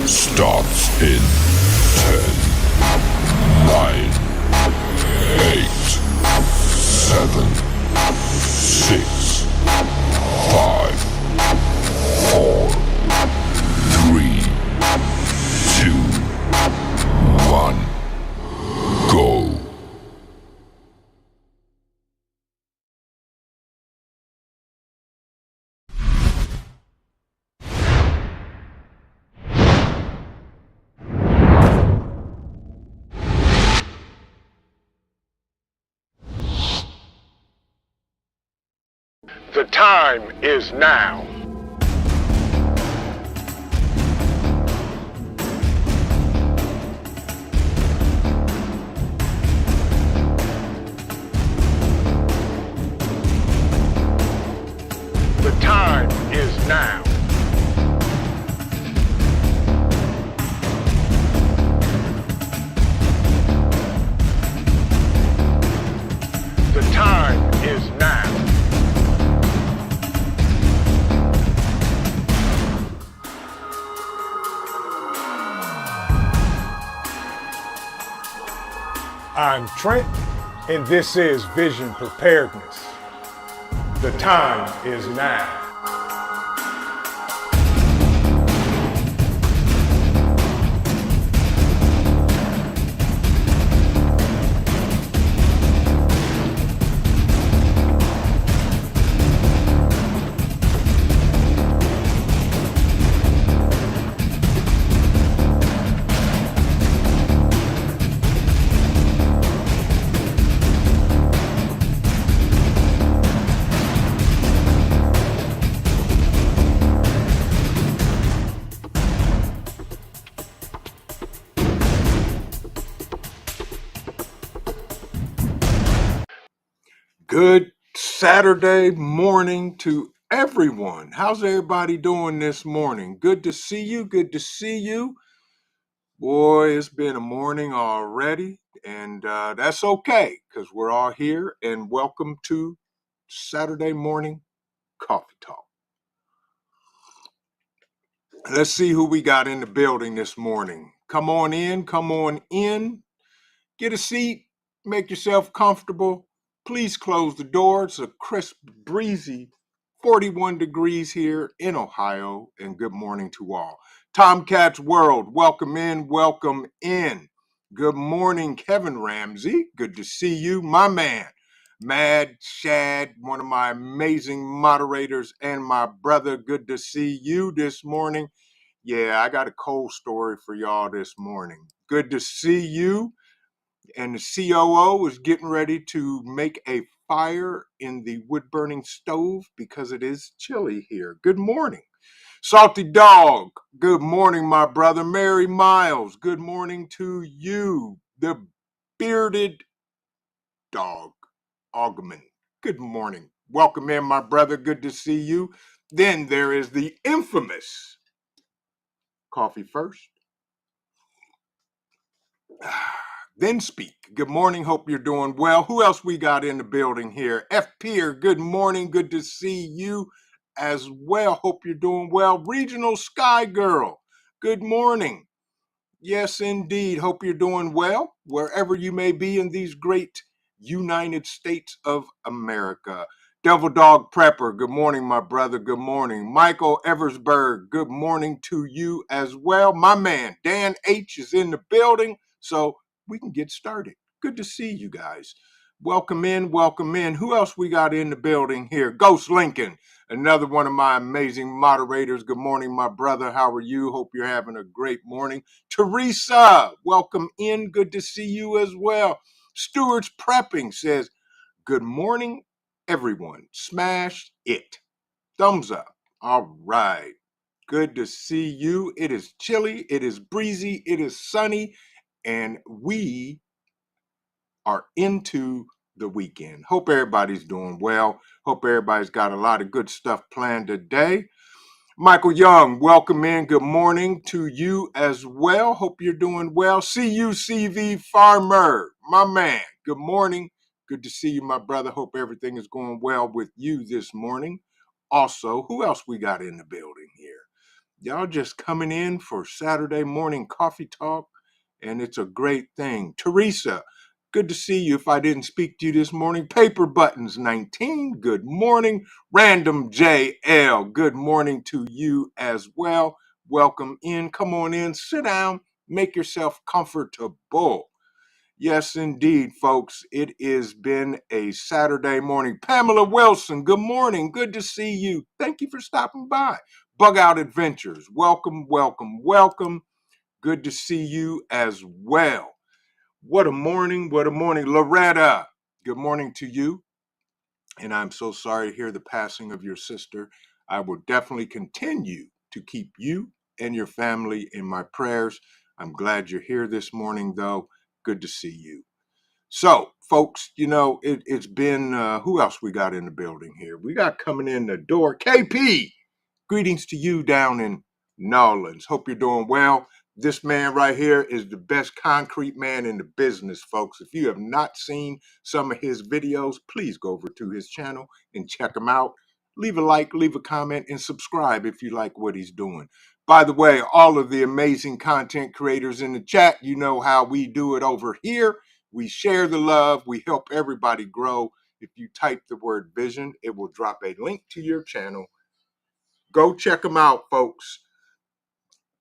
starts in 10, 9, 8, 7, 6, 5, 4, 3, 2, 1, go. The time is now. The time is now. The time is now. I'm Trent, and this is Vision Preparedness. The time is now. Good Saturday morning to everyone. How's everybody doing this morning? Good to see you. Good to see you. Boy, it's been a morning already, and that's okay because we're all here. And welcome to Saturday morning coffee talk. Let's see who we got in the building this morning. Come on in. Come on in. Get a seat. Make yourself comfortable. Please close the door. It's a crisp, breezy 41 degrees here in Ohio, and good morning to all. Tomcats World, welcome in, welcome in. Good morning, Kevin Ramsey. Good to see you, my man. Mad Shad, one of my amazing moderators, and my brother. Good to see you this morning. Yeah, I got a cold story for y'all this morning. Good to see you. And the COO is getting ready to make a fire in the wood-burning stove because it is chilly here. Good morning. Salty Dog, good morning, my brother. Mary Miles, good morning to you. The Bearded Dog, Augman, good morning. Welcome in, my brother. Good to see you. Then there is the infamous Coffee First. Then speak. Good morning. Hope you're doing well. Who else we got in the building here? F. Pier, good morning. Good to see you as well. Hope you're doing well. Regional Sky Girl, good morning. Yes, indeed. Hope you're doing well wherever you may be in these great United States of America. Devil Dog Prepper, good morning, my brother. Good morning. Michael Eversberg, good morning to you as well. My man, Dan H. is in the building, so we can get started. Good to see you guys. Welcome in, welcome in. Who else we got in the building here? Ghost Lincoln, another one of my amazing moderators. Good morning, my brother. How are you? Hope you're having a great morning. Teresa, welcome in. Good to see you as well. Stewart's Prepping says, good morning, everyone. Smash it. Thumbs up. All right. Good to see you. It is chilly. It is breezy. It is sunny. And we are into the weekend. Hope everybody's doing well. Hope everybody's got a lot of good stuff planned today. Michael Young, welcome in. Good morning to you as well. Hope you're doing well. CUCV Farmer, my man. Good morning. Good to see you, my brother. Hope everything is going well with you this morning. Also, who else we got in the building here? Y'all just coming in for Saturday morning coffee talk, and it's a great thing. Teresa, good to see you. If I didn't speak to you this morning, Paper Buttons 19, good morning. Random JL, good morning to you as well. Welcome in. Come on in, sit down, make yourself comfortable. Yes, indeed, folks. It has been a Saturday morning. Pamela Wilson, good morning. Good to see you. Thank you for stopping by. Bug Out Adventures, welcome, welcome, welcome. Good to see you as well. What a morning, what a morning. Loretta, good morning to you. And I'm so sorry to hear the passing of your sister. I will definitely continue to keep you and your family in my prayers. I'm glad you're here this morning, though. Good to see you. So, folks, it's been, who else we got in the building here? We got coming in the door, KP. Greetings to you down in Nolans. Hope you're doing well. This man right here is the best concrete man in the business, folks. If you have not seen some of his videos, please go over to his channel and check him out. Leave a like, leave a comment, and subscribe if you like what he's doing. By the way, all of the amazing content creators in the chat, you know how we do it over here. We share the love. We help everybody grow. If you type the word vision, it will drop a link to your channel. Go check them out, folks.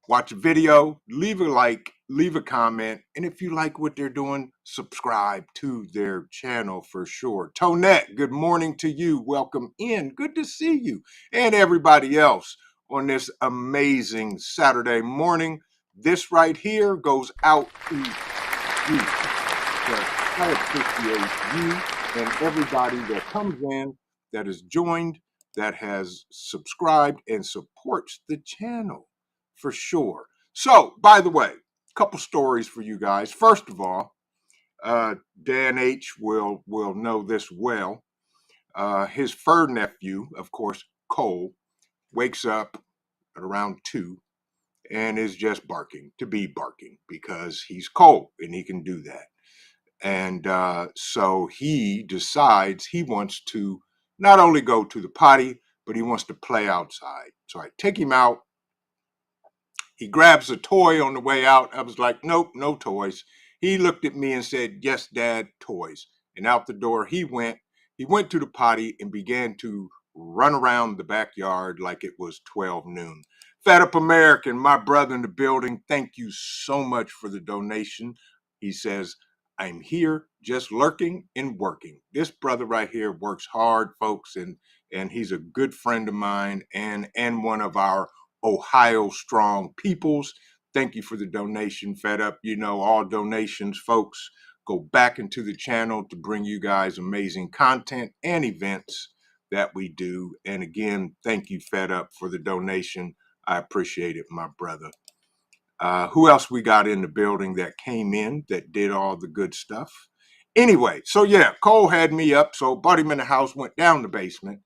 Watch a video, leave a like, leave a comment, and if you like what they're doing, subscribe to their channel for sure. Tonette, good morning to you. Welcome in. Good to see you and everybody else on this amazing Saturday morning. This right here goes out to you. I appreciate you and everybody that comes in, that is joined, that has subscribed and supports the channel for sure. So, by the way, a couple stories for you guys. First of all, Dan H will know this well. His fur nephew, of course, Cole, wakes up at around 2 and is just barking to be barking because he's Cole and he can do that. And so he decides he wants to not only go to the potty, but he wants to play outside. So I take him out. He grabs a toy on the way out. I was like, nope, no toys. He looked at me and said, yes, Dad, toys. And out the door he went. He went to the potty and began to run around the backyard like it was 12 noon. Fed Up American, my brother in the building, thank you so much for the donation. He says, I'm here just lurking and working. This brother right here works hard, folks, and he's a good friend of mine and one of our Ohio strong peoples. Thank you for the donation, Fed Up. You know, all donations, folks, go back into the channel to bring you guys amazing content and events that we do. And again, thank you, Fed Up, for the donation. I appreciate it, my brother. Who else we got in the building that came in that did all the good stuff? Anyway, so yeah, Cole had me up. So Buddy in the house went down the basement.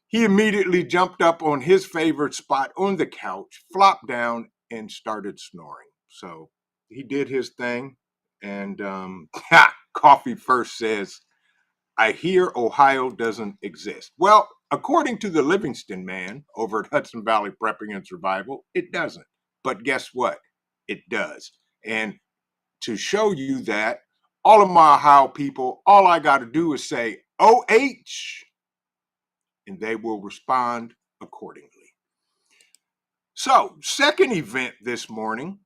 He immediately jumped up on his favorite spot on the couch, flopped down, and started snoring. So he did his thing. And Coffee First says, I hear Ohio doesn't exist. Well, according to the Livingston man over at Hudson Valley Prepping and Survival, it doesn't. But guess what? It does. And to show you that, all of my Ohio people, all I got to do is say OH, and they will respond accordingly. So, second event this morning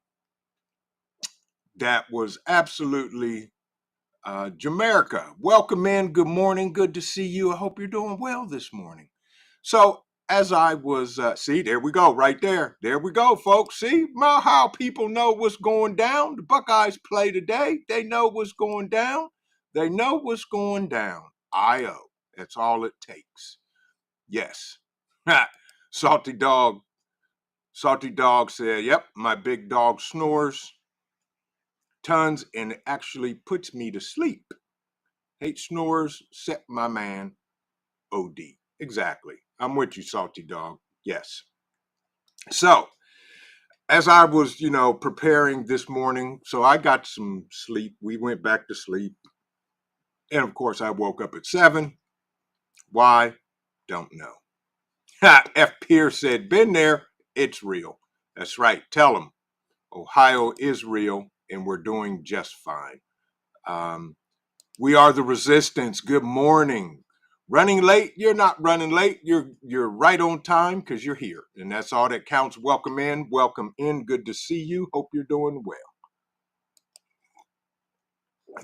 that was absolutely Jamaica. Welcome in. Good morning. Good to see you. I hope you're doing well this morning. So, as I was, see, there we go, right there. There we go, folks. See, how people know what's going down. The Buckeyes play today. They know what's going down. They know what's going down. I-O. That's all it takes. Yes. Salty Dog said, yep, my big dog snores tons and it actually puts me to sleep. Hate snores, set my man OD. Exactly. I'm with you, Salty Dog. Yes. So, as I was, preparing this morning, so I got some sleep. We went back to sleep. And of course, I woke up at 7. Why? Don't know. F. Pierce said, been there. It's real. That's right. Tell them Ohio is real and we're doing just fine. We are the resistance. Good morning. Running late? You're not running late. You're right on time because you're here. And that's all that counts. Welcome in. Welcome in. Good to see you. Hope you're doing well.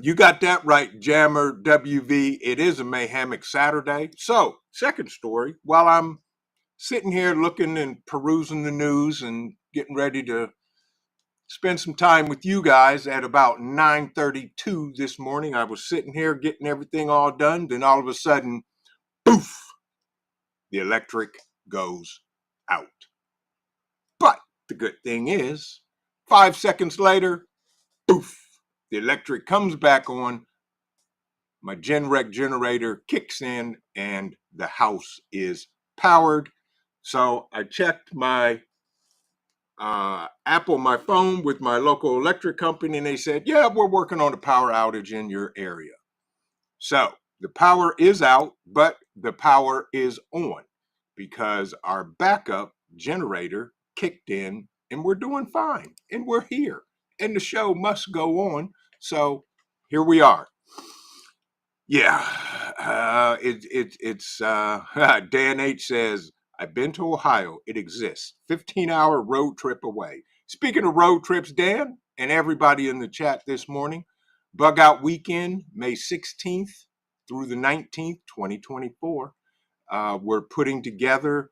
You got that right, Jammer WV. It is a Mayhamic Saturday. So, second story, while I'm sitting here looking and perusing the news and getting ready to spend some time with you guys at about 9:32 this morning, I was sitting here getting everything all done. Then all of a sudden, poof, the electric goes out. But the good thing is, 5 seconds later, poof, the electric comes back on. My GenRec generator kicks in and the house is powered. So I checked my Apple, my phone with my local electric company, and they said, yeah, we're working on a power outage in your area. So the power is out, but the power is on because our backup generator kicked in and we're doing fine and we're here and the show must go on. So here we are. Yeah, it's Dan H says, I've been to Ohio. It exists. 15-hour road trip away. Speaking of road trips, Dan, and everybody in the chat this morning, Bug Out Weekend, May 16th through the 19th, 2024. We're putting together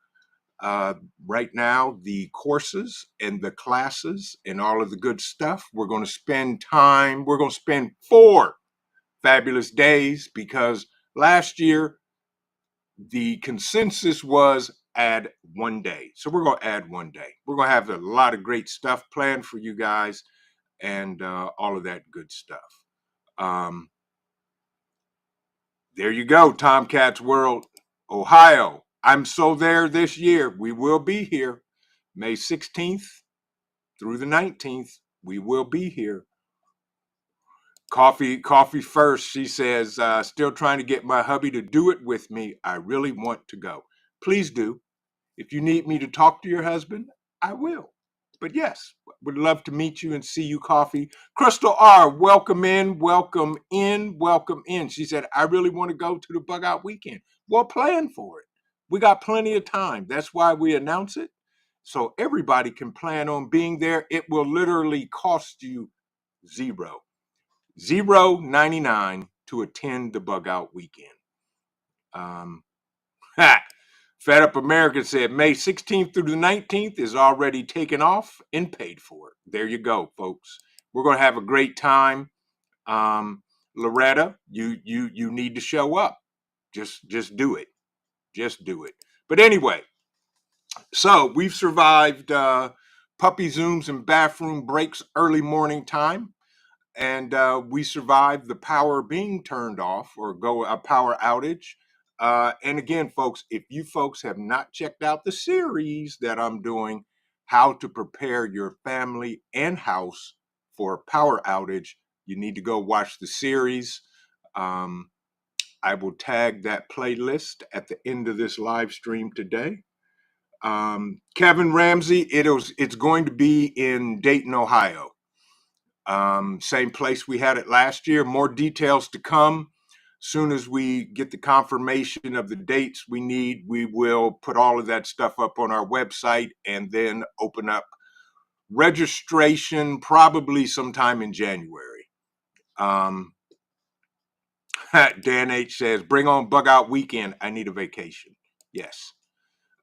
right now the courses and the classes and all of the good stuff. We're going to spend 4 fabulous days because last year the consensus was add 1 day. So we're going to add 1 day. We're going to have a lot of great stuff planned for you guys and all of that good stuff. There you go, Tomcats World, Ohio. I'm so there this year. We will be here May 16th through the 19th. We will be here. Coffee first. She says, still trying to get my hubby to do it with me. I really want to go. Please do. If you need me to talk to your husband, I will. But yes, would love to meet you and see you, Coffee. Crystal R, welcome in, welcome in, welcome in. She said, I really want to go to the Bug Out Weekend. Well, plan for it. We got plenty of time. That's why we announce it. So everybody can plan on being there. It will literally cost you $0.99 to attend the Bug Out Weekend. Fed Up American said May 16th through the 19th is already taken off and paid for. There you go, folks. We're going to have a great time. Loretta, you need to show up. Just do it. Just do it. But anyway, so we've survived puppy zooms and bathroom breaks early morning time. And we survived the power being turned off or a power outage. And again, folks, if you folks have not checked out the series that I'm doing, how to prepare your family and house for a power outage, you need to go watch the series. I will tag that playlist at the end of this live stream today. Kevin Ramsey, it's going to be in Dayton, Ohio. Same place we had it last year. More details to come. Soon as we get the confirmation of the dates we need, we will put all of that stuff up on our website and then open up registration probably sometime in January. Dan H says, bring on Bug Out Weekend. I need a vacation. Yes.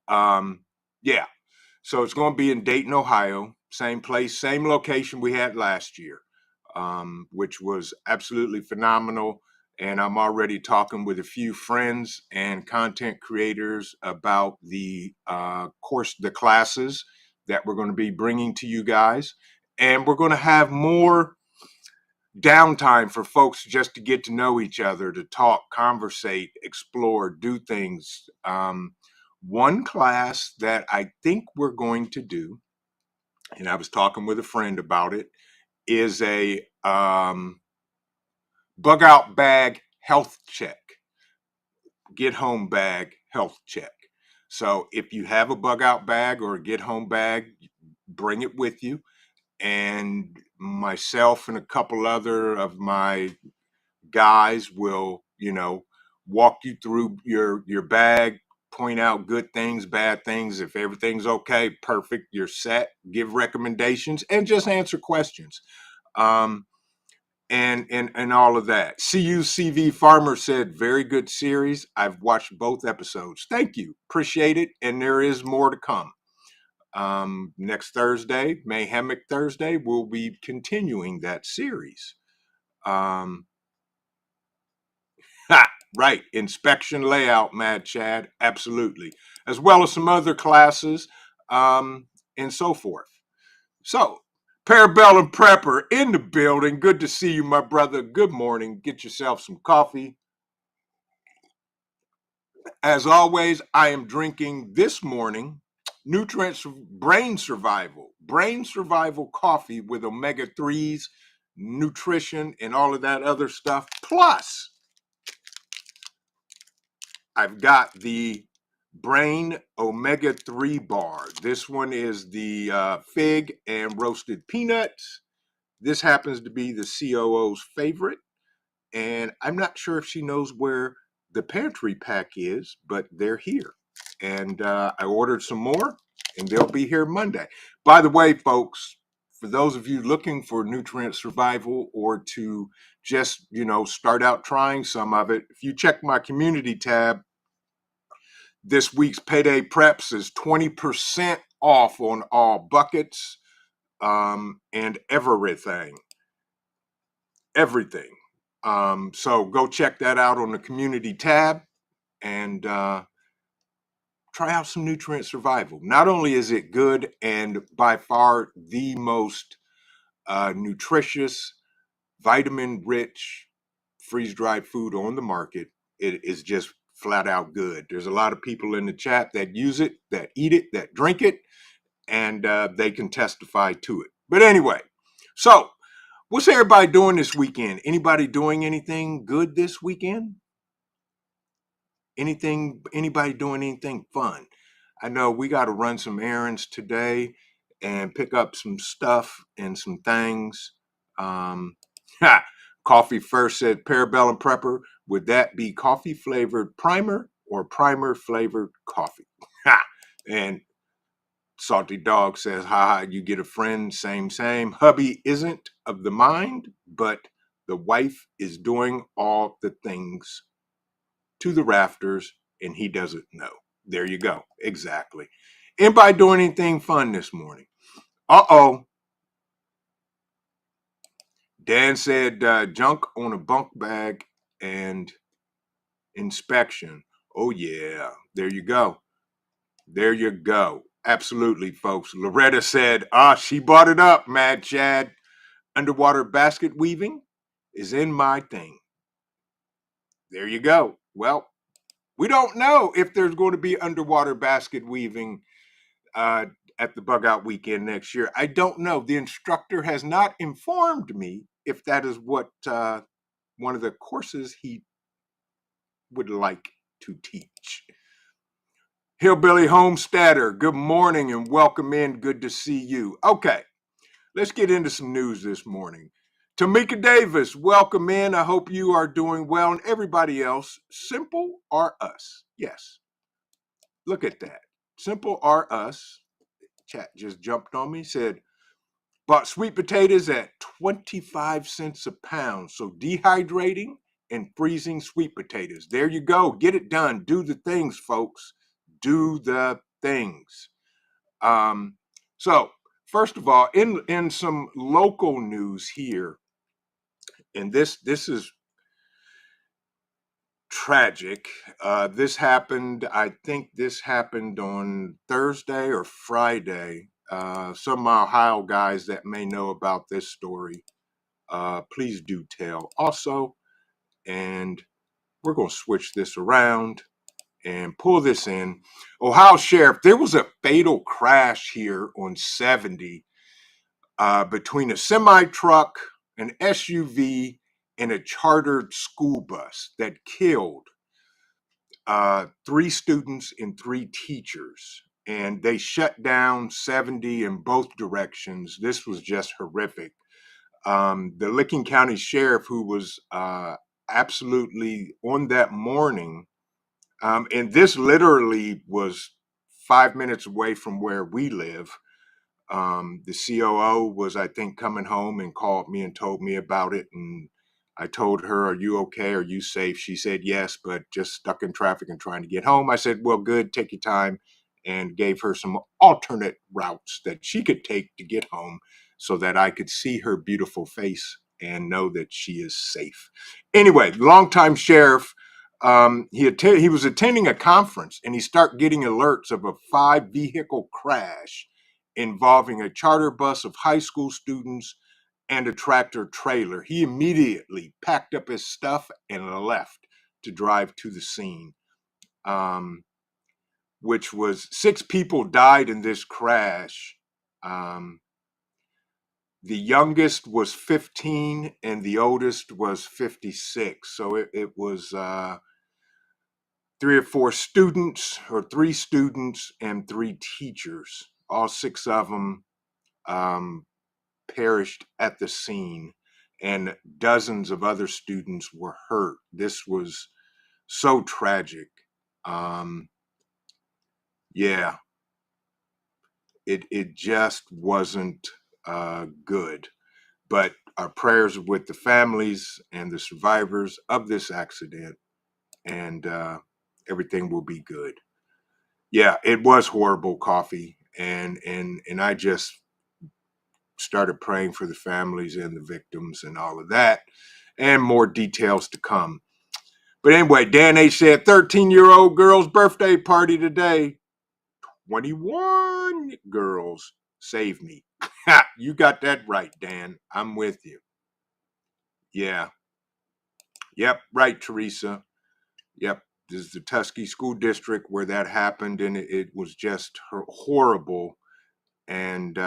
Yeah. So it's going to be in Dayton, Ohio. Same place, same location we had last year, which was absolutely phenomenal. And I'm already talking with a few friends and content creators about the the classes that we're going to be bringing to you guys. And we're going to have more downtime for folks just to get to know each other, to talk, conversate, explore, do things. One class that I think we're going to do, and I was talking with a friend about it, is a bug out bag health check, get home bag health check. So if you have a bug out bag or a get home bag, bring it with you. And myself and a couple other of my guys will, walk you through your bag, point out good things, bad things. If everything's okay, perfect, you're set. Give recommendations and just answer questions. Um, and all of that. CUCV Farmer said, very good series. I've watched both episodes. Thank you. Appreciate it. And there is more to come. Next Thursday, Mayhemic Thursday, we'll be continuing that series. Right. Inspection layout, Mad Chad. Absolutely. As well as some other classes, and so forth. So, Parabellum Prepper in the building. Good to see you, my brother. Good morning. Get yourself some coffee. As always, I am drinking this morning Nutrients Brain Survival coffee with omega 3s, nutrition, and all of that other stuff. Plus, I've got the Brain Omega 3 bar. This one is the fig and roasted peanuts. This happens to be the COO's favorite. And I'm not sure if she knows where the pantry pack is, but they're here. And I ordered some more, and they'll be here Monday. By the way, folks, for those of you looking for nutrient survival or to just, start out trying some of it, if you check my community tab, this week's Payday Preps is 20% off on all buckets, and everything. So go check that out on the community tab and try out some nutrient survival. Not only is it good and by far the most nutritious, vitamin rich, freeze dried food on the market, it is just flat out good. There's a lot of people in the chat that use it, that eat it, that drink it, and they can testify to it. But anyway, so what's everybody doing this weekend? Anybody doing anything good this weekend? Anybody doing anything fun? I know we got to run some errands today and pick up some stuff and some things. Um, Coffee First said, Parabellum Prepper, would that be coffee flavored primer or primer flavored coffee? And Salty Dog says, haha, you get a friend, same. Hubby isn't of the mind, but the wife is doing all the things to the rafters and he doesn't know. There you go. Exactly. Anybody doing anything fun this morning? Uh-oh. Dan said junk on a bunk bag and inspection. Oh, yeah. There you go. There you go. Absolutely, folks. Loretta said, she brought it up, Mad Chad. Underwater basket weaving is in my thing. There you go. Well, we don't know if there's going to be underwater basket weaving at the bug out weekend next year. I don't know. The instructor has not informed me if that is what one of the courses he would like to teach. Hillbilly Homesteader, good morning and welcome in. Good to see you. Okay, let's get into some news this morning. Tamika Davis, welcome in. I hope you are doing well. And everybody else, Simple R Us. Yes, look at that. Simple R Us. Chat just jumped on me, said, bought sweet potatoes at 25 cents a pound. So dehydrating and freezing sweet potatoes. There you go. Get it done. Do the things, folks. Do the things. So first of all, in some local news here, and this is tragic. This happened, I think this happened on Thursday or Friday. Some of my Ohio guys that may know about this story, please do tell also. And we're going to switch this around and pull this in. Ohio Sheriff, there was a fatal crash here on 70 between a semi-truck, an SUV, and a chartered school bus that killed 3 students and 3 teachers, and they shut down 70 in both directions. This was just horrific. The Licking County Sheriff, who was absolutely on that morning, and this literally was 5 minutes away from where we live. The COO was, I think, coming home and called me and told me about it. And I told her, "Are you okay? Are you safe?" She said, "Yes, but just stuck in traffic and trying to get home." I said, "Well, good, take your time," and gave her some alternate routes that she could take to get home so that I could see her beautiful face and know that she is safe. Anyway, longtime sheriff, he was attending a conference and he started getting alerts of a 5-vehicle crash involving a charter bus of high school students and a tractor trailer. He immediately packed up his stuff and left to drive to the scene, which was 6 people died in this crash. The youngest was 15 and the oldest was 56. So it was 3 or 4 students, or 3 students and 3 teachers. All 6 of them perished at the scene, and dozens of other students were hurt. This was so tragic. Yeah, it just wasn't good. But our prayers are with the families and the survivors of this accident, and everything will be good. Yeah, it was horrible, Coffee, and I just started praying for the families and the victims and all of that, and more details to come. But anyway, Dan H said 13-year-old girl's birthday party today. 21 girls. Save me. You got that right, Dan. I'm with you. Yeah. Yep. Right, Teresa. Yep. This is the Tuskegee School District where that happened, and it was just horrible. And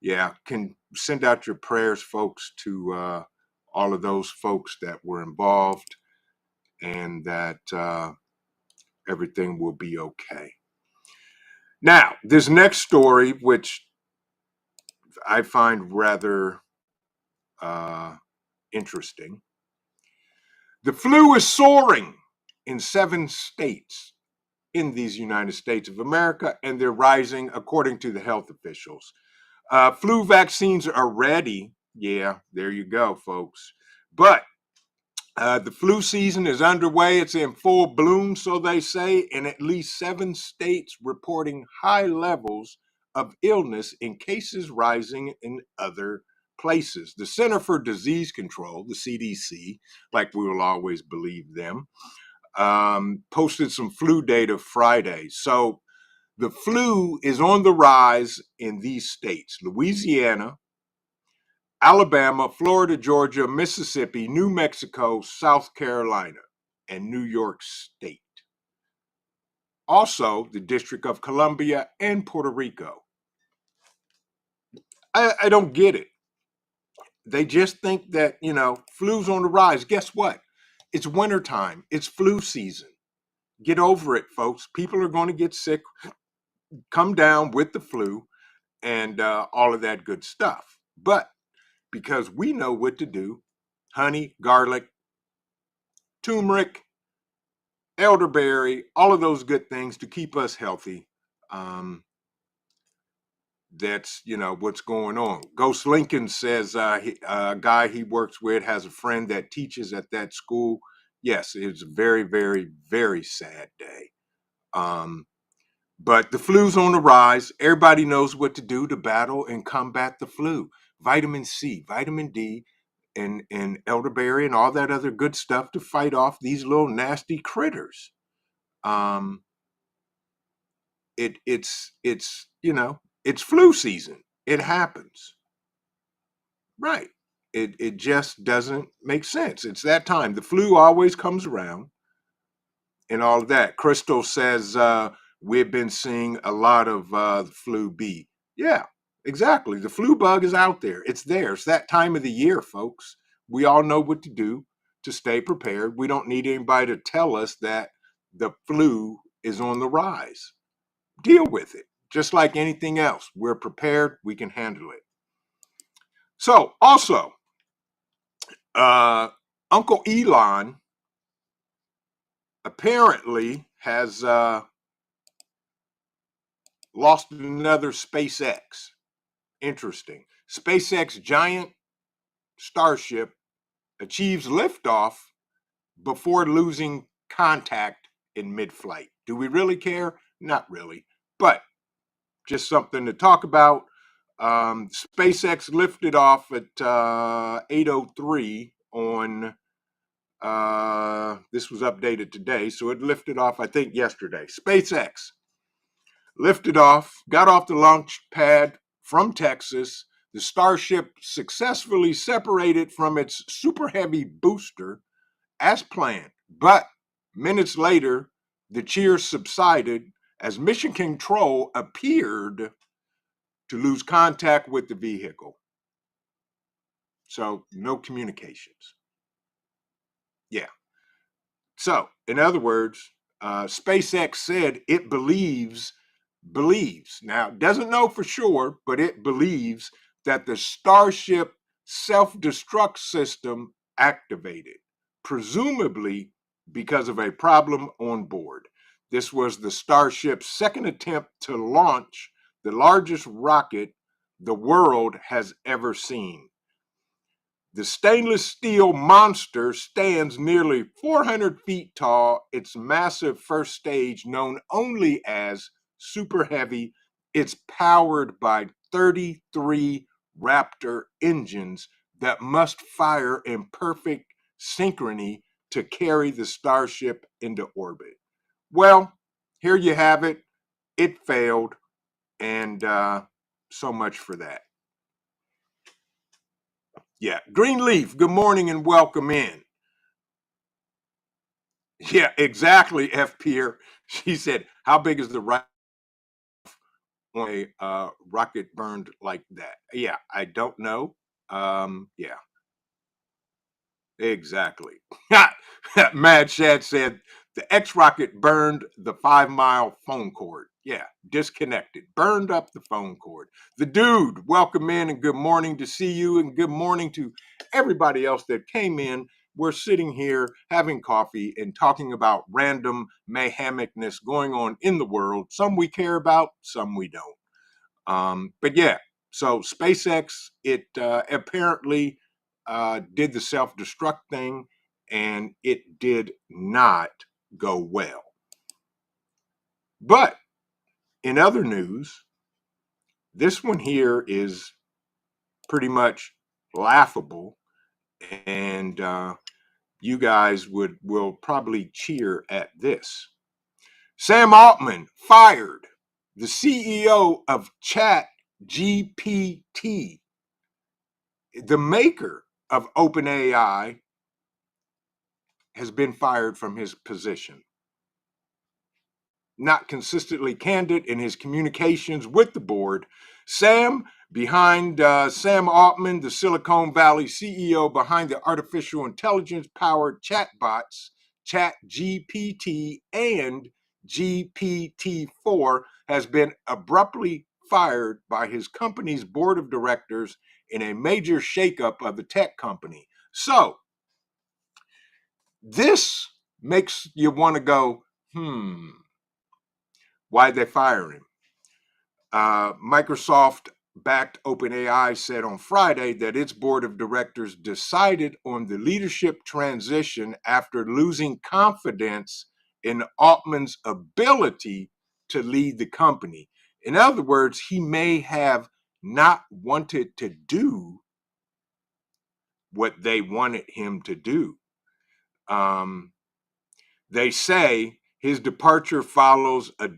yeah, can send out your prayers, folks, to all of those folks that were involved, and that everything will be okay. Now, this next story, which I find rather interesting. The flu is soaring in 7 states in these United States of America, and they're rising according to the health officials. Flu vaccines are ready. Yeah, there you go, folks. But the flu season is underway. It's in full bloom, so they say, in at least 7 states reporting high levels of illness in cases rising in other places. The Center for Disease Control, the CDC, like we will always believe them, posted some flu data Friday. So the flu is on the rise in these states: Louisiana, Alabama, Florida, Georgia, Mississippi, New Mexico, South Carolina, and New York State. Also, the District of Columbia and Puerto Rico. I don't get it. They just think that, flu's on the rise. Guess what? It's wintertime. It's flu season. Get over it, folks. People are going to get sick, come down with the flu, and all of that good stuff. But because we know what to do, honey, garlic, turmeric, elderberry, all of those good things to keep us healthy. That's what's going on. Ghost Lincoln says a guy he works with has a friend that teaches at that school. Yes, it's a very, very, very sad day. But the flu's on the rise. Everybody knows what to do to battle and combat the flu. Vitamin C, vitamin D, and elderberry and all that other good stuff to fight off these little nasty critters. It's it's flu season. It happens. Right. It just doesn't make sense. It's that time. The flu always comes around and all of that. Crystal says we've been seeing a lot of the flu B. Yeah, exactly. The flu bug is out there. It's there. It's that time of the year, folks. We all know what to do to stay prepared. We don't need anybody to tell us that the flu is on the rise. Deal with it. Just like anything else, we're prepared, we can handle it. So, also, Uncle Elon apparently has lost another SpaceX. Interesting. SpaceX giant Starship achieves liftoff before losing contact in mid-flight. Do we really care? Not really, but just something to talk about. SpaceX lifted off at 8:03 on, this was updated today, so it lifted off, I think, yesterday. SpaceX lifted off, got off the launch pad from Texas. The Starship successfully separated from its Super Heavy booster as planned, but minutes later, the cheers subsided as Mission Control appeared to lose contact with the vehicle. So, no communications. Yeah. So, in other words, SpaceX said it believes, now doesn't know for sure, but it believes that the Starship self-destruct system activated, presumably because of a problem on board. This was the Starship's second attempt to launch the largest rocket the world has ever seen. The stainless steel monster stands nearly 400 feet tall. Its massive first stage, known only as Super Heavy, it's powered by 33 Raptor engines that must fire in perfect synchrony to carry the Starship into orbit. Well, here you have it. It failed, and so much for that. Yeah, Greenleaf, good morning and welcome in. Yeah, exactly, F. Pierre. She said, how big is the rocket on a rocket burned like that? Yeah, I don't know. Yeah, exactly. Mad Shad said, the X rocket burned the 5 mile phone cord. Yeah, disconnected, burned up the phone cord. The dude, welcome in and good morning to see you, and good morning to everybody else that came in. We're sitting here having coffee and talking about random mayhemicness going on in the world. Some we care about, some we don't. But yeah, so SpaceX, it apparently did the self-destruct thing, and it did not go well. But in other news, this one here is pretty much laughable, and you guys will probably cheer at this. Sam Altman fired, the CEO of Chat GPT, the maker of OpenAI, has been fired from his position. Not consistently candid in his communications with the board. Sam Altman, the Silicon Valley CEO behind the artificial intelligence powered chatbots, ChatGPT and GPT-4, has been abruptly fired by his company's board of directors in a major shakeup of the tech company. So, this makes you want to go, why'd they fire him? Microsoft backed OpenAI said on Friday that its board of directors decided on the leadership transition after losing confidence in Altman's ability to lead the company. In other words, he may have not wanted to do what they wanted him to do. They say his departure follows a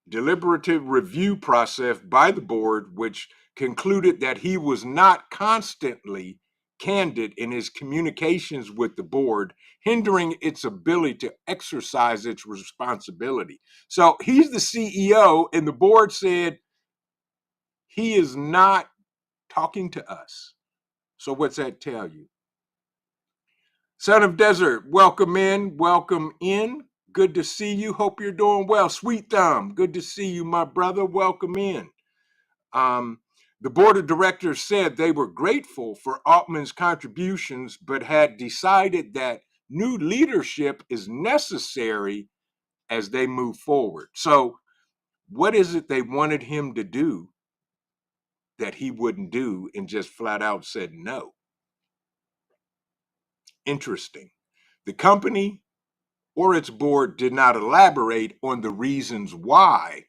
deliberative review process by the board, which concluded that he was not constantly candid in his communications with the board, hindering its ability to exercise its responsibility. So he's the CEO, and the board said he is not talking to us. So what's that tell you? Son of Desert, welcome in, welcome in. Good to see you. Hope you're doing well. Sweet Thumb, good to see you, my brother. Welcome in. Um, the board of directors said they were grateful for Altman's contributions, but had decided that new leadership is necessary as they move forward. So, what is it they wanted him to do that he wouldn't do and just flat out said no? Interesting. The company or its board did not elaborate on the reasons why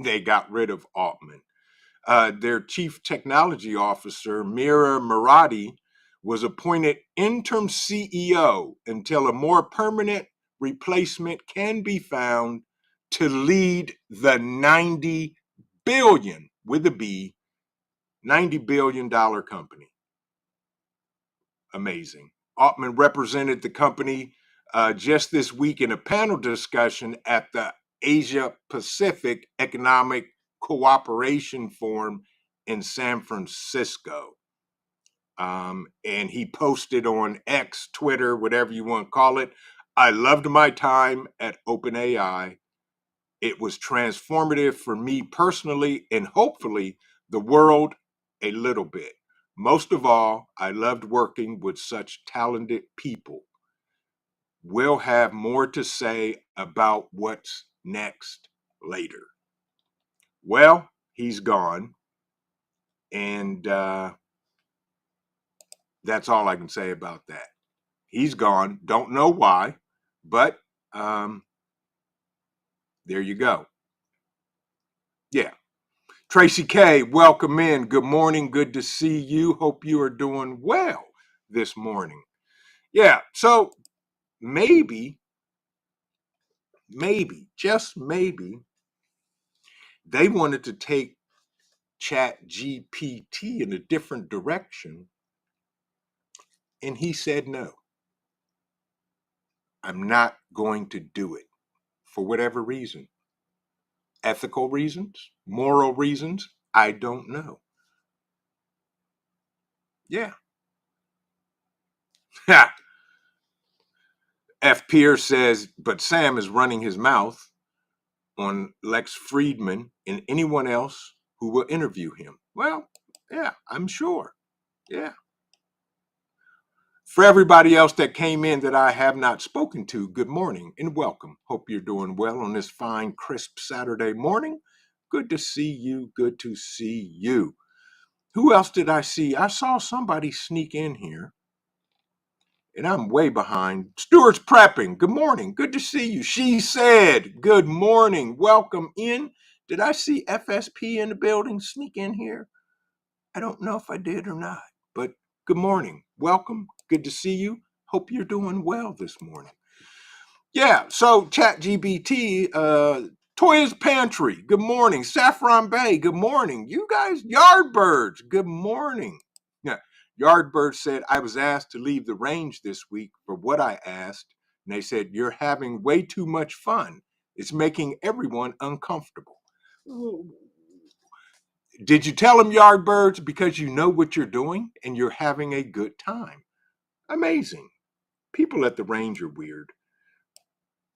they got rid of Altman. Their chief technology officer, Mira Murati, was appointed interim CEO until a more permanent replacement can be found to lead the $90 billion, with a B, $90 billion company. Amazing. Altman represented the company just this week in a panel discussion at the Asia Pacific Economic Cooperation Forum in San Francisco. And he posted on X, Twitter, whatever you want to call it, "I loved my time at OpenAI. It was transformative for me personally and hopefully the world a little bit. Most of all, I loved working with such talented people. We'll have more to say about what's next later." Well, he's gone. And that's all I can say about that. He's gone. Don't know why, but there you go. Yeah. Tracy K, welcome in. Good morning. Good to see you. Hope you are doing well this morning. Yeah. So maybe, just maybe, they wanted to take Chat GPT in a different direction. And he said, no, I'm not going to do it for whatever reason. Ethical reasons, moral reasons, I don't know. Yeah. F. Pierce says, but Sam is running his mouth on Lex Friedman and anyone else who will interview him. Well, yeah, I'm sure. Yeah. For everybody else that came in that I have not spoken to, good morning and welcome. Hope you're doing well on this fine, crisp Saturday morning. Good to see you. Good to see you. Who else did I see? I saw somebody sneak in here. And I'm way behind. Stuart's prepping. Good morning. Good to see you. She said, good morning. Welcome in. Did I see FSP in the building sneak in here? I don't know if I did or not, but good morning. Welcome. Good to see you. Hope you're doing well this morning. Yeah, so ChatGPT, Toya's Pantry, good morning. Saffron Bay, good morning. You guys, Yardbirds, good morning. Yeah, Yardbird said, I was asked to leave the range this week for what I asked, and they said, you're having way too much fun. It's making everyone uncomfortable. Did you tell them, Yardbirds, because you know what you're doing and you're having a good time? Amazing. People at the range are weird.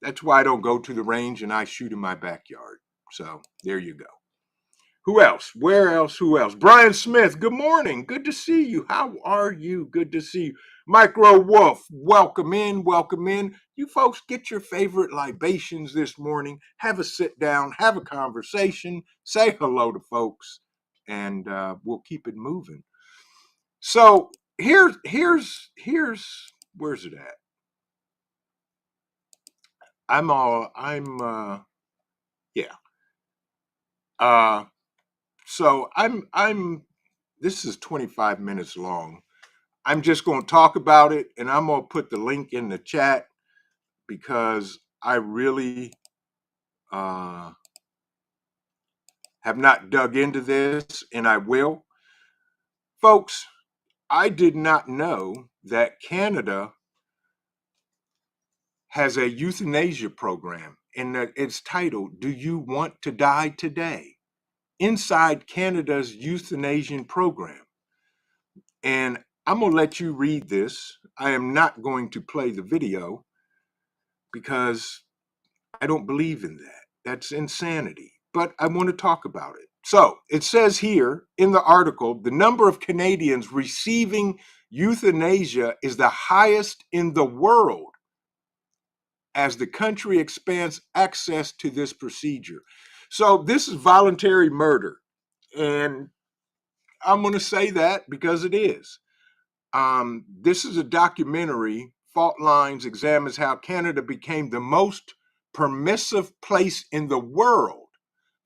That's why I don't go to the range and I shoot in my backyard. So there you go. Who else? Where else? Who else? Brian Smith, good morning. Good to see you. How are you? Good to see you. Micro Wolf, welcome in. Welcome in. You folks get your favorite libations this morning. Have a sit down, have a conversation, say hello to folks, and we'll keep it moving. So here's where's it at? Yeah. So I'm this is 25 minutes long. I'm just going to talk about it and I'm going to put the link in the chat because I really have not dug into this and I will. Folks, I did not know that Canada has a euthanasia program and that it's titled, Do You Want to Die Today? Inside Canada's euthanasia program. And I'm going to let you read this. I am not going to play the video because I don't believe in that. That's insanity. But I want to talk about it. So it says here in the article, the number of Canadians receiving euthanasia is the highest in the world as the country expands access to this procedure. So this is voluntary murder. And I'm going to say that because it is. This is a documentary. Fault Lines examines how Canada became the most permissive place in the world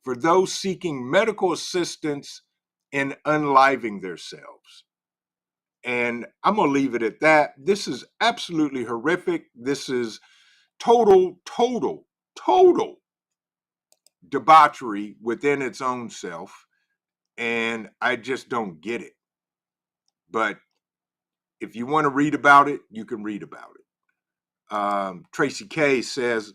for those seeking medical assistance in unliving themselves. And I'm going to leave it at that. This is absolutely horrific. This is total debauchery within its own self. And I just don't get it. But if you want to read about it, you can read about it. Tracy K says,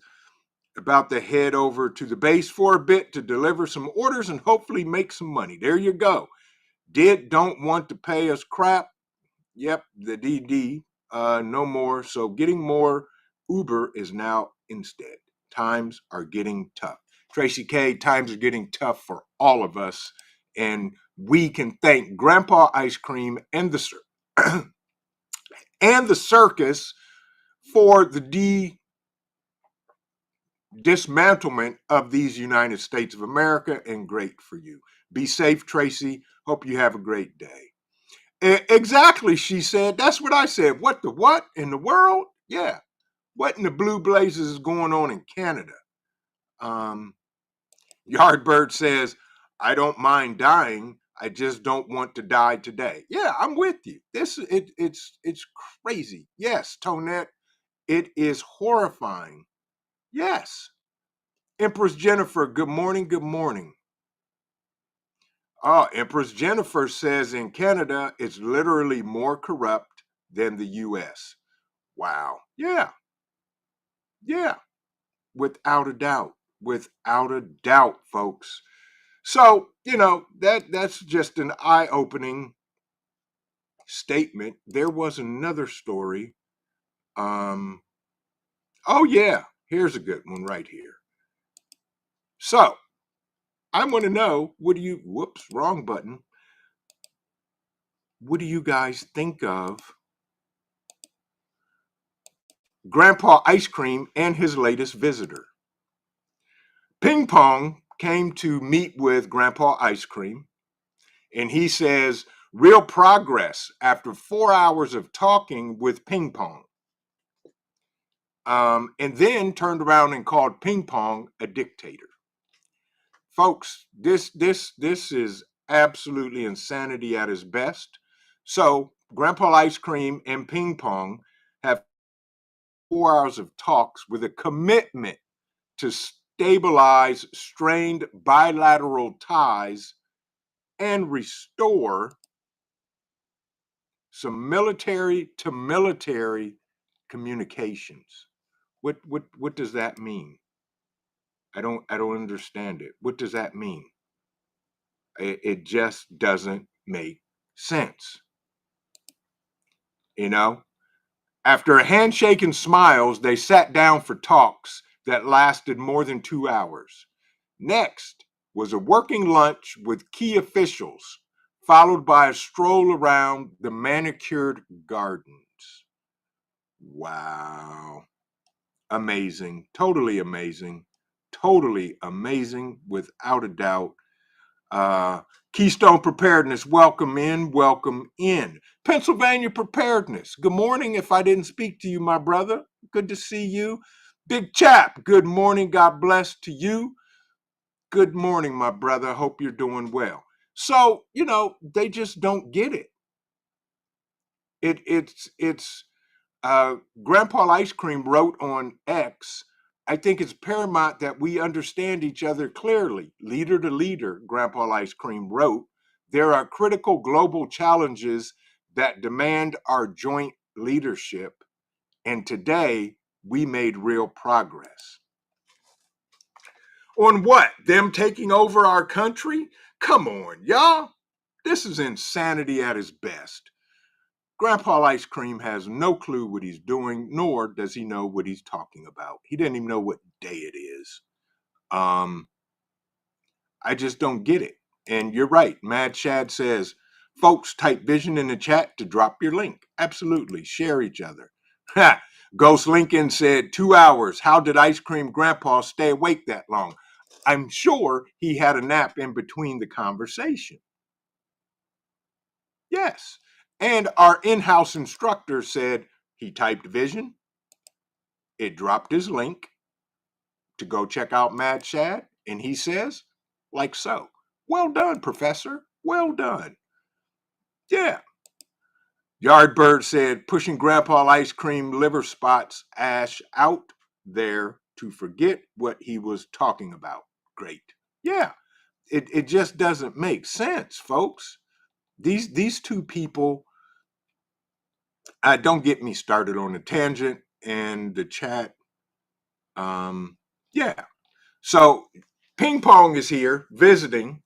about to head over to the base for a bit to deliver some orders and hopefully make some money. There you go. Don't want to pay us crap. Yep, the DD, no more. So getting more Uber is now instead. Times are getting tough. Tracy K, times are getting tough for all of us. And we can thank Grandpa Ice Cream and the and the circus for the dismantlement of these United States of America, and great for you. Be safe, Tracy. Hope you have a great day. Exactly, she said. That's what I said. What in the world? Yeah. What in the blue blazes is going on in Canada? Yardbird says, I don't mind dying. I just don't want to die today. Yeah, I'm with you. It's crazy. Yes, Tonette, it is horrifying. Yes. Empress Jennifer, good morning, good morning. Oh, Empress Jennifer says in Canada, it's literally more corrupt than the US. Wow. Yeah. Yeah. Without a doubt. Without a doubt, folks. So, that's just an eye-opening statement. There was another story. Oh yeah, here's a good one right here. So, I want to know, whoops, wrong button. What do you guys think of Grandpa Ice Cream and his latest visitor? Ping Pong came to meet with Grandpa Ice Cream, and he says, real progress after 4 hours of talking with Ping Pong. And then turned around and called Ping Pong a dictator. Folks, this is absolutely insanity at its best. So Grandpa Ice Cream and Ping Pong have 4 hours of talks with a commitment to stabilize strained bilateral ties and restore some military to military communications. What does that mean? I don't understand it. What does that mean? It just doesn't make sense. After a handshake and smiles, they sat down for talks that lasted more than 2 hours. Next was a working lunch with key officials, followed by a stroll around the manicured gardens. Wow. Amazing. Totally amazing. Totally amazing, without a doubt. Keystone Preparedness, welcome in, welcome in. Pennsylvania Preparedness, good morning. If I didn't speak to you, my brother, good to see you. Big Chap, good morning. God bless to you. Good morning, my brother. Hope you're doing well. So, they just don't get it. It's Grandpa Ice Cream wrote on X, I think it's paramount that we understand each other clearly. Leader to leader, Grandpa Ice Cream wrote, there are critical global challenges that demand our joint leadership, and today we made real progress. On what? Them taking over our country? Come on, y'all. This is insanity at its best. Grandpa Ice Cream has no clue what he's doing, nor does he know what he's talking about. He doesn't even know what day it is. I just don't get it. And you're right. Mad Shad says, folks, type vision in the chat to drop your link. Absolutely. Share each other. Ghost Lincoln said 2 hours. How did Ice Cream Grandpa stay awake that long? I'm sure he had a nap in between the conversation. Yes. And our in-house instructor said he typed vision. It dropped his link to go check out Mad Shad. And he says, like so. Well done, Professor. Well done. Yeah. Yardbird said, pushing Grandpa Ice Cream liver spots Ash out there to forget what he was talking about. Great. Yeah. It just doesn't make sense, folks. These two people, don't get me started on the tangent and the chat. Yeah. So Ping Pong is here visiting.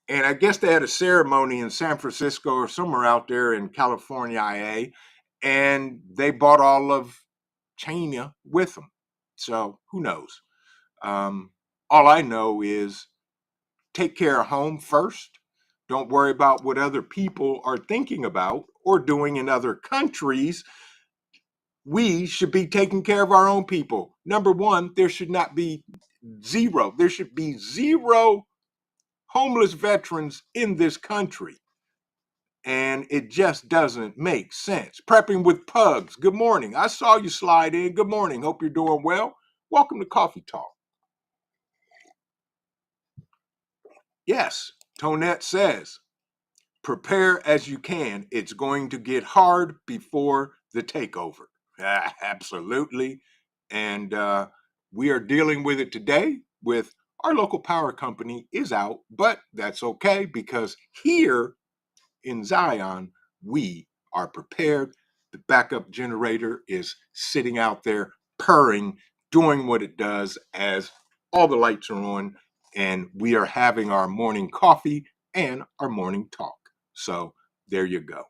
And I guess they had a ceremony in San Francisco or somewhere out there in California, IA, and they bought all of China with them. So who knows? All I know is take care of home first. Don't worry about what other people are thinking about or doing in other countries. We should be taking care of our own people. Number one, there should not be zero. There should be zero homeless veterans in this country. And it just doesn't make sense. Prepping with Pugs. Good morning. I saw you slide in. Good morning. Hope you're doing well. Welcome to Coffee Talk. Yes, Tonette says, prepare as you can. It's going to get hard before the takeover. Absolutely. And we are dealing with it today with our local power company is out, but that's okay because here in Zion, we are prepared. The backup generator is sitting out there purring, doing what it does as all the lights are on, and we are having our morning coffee and our morning talk. So there you go.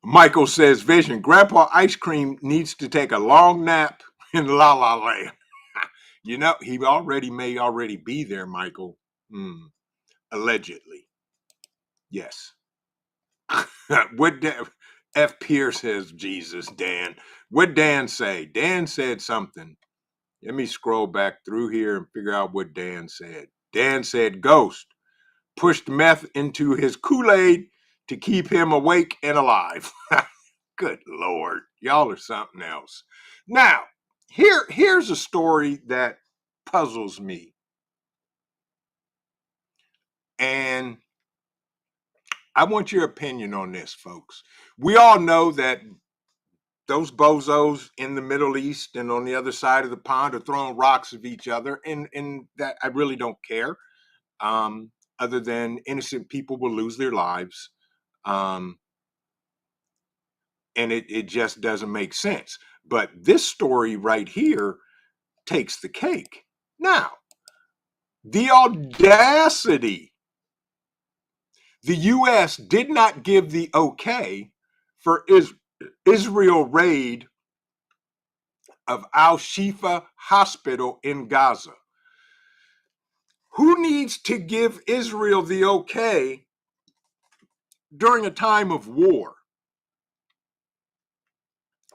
Michael says, Vision, Grandpa Ice Cream needs to take a long nap in La La Land. You know, he may already be there, Michael. Allegedly. Yes. What F. Pierce says, Jesus, Dan. What Dan say? Dan said something. Let me scroll back through here and figure out what Dan said. Dan said, Ghost pushed meth into his Kool-Aid to keep him awake and alive. Good Lord. Y'all are something else. Now, here's a story that puzzles me. And I want your opinion on this, folks. We all know that those bozos in the Middle East and on the other side of the pond are throwing rocks at each other, and that I really don't care. Other than innocent people will lose their lives, and it just doesn't make sense. But this story right here takes the cake. Now, the audacity. The U.S. did not give the okay for Israel raid of Al-Shifa Hospital in Gaza. Who needs to give Israel the okay during a time of war?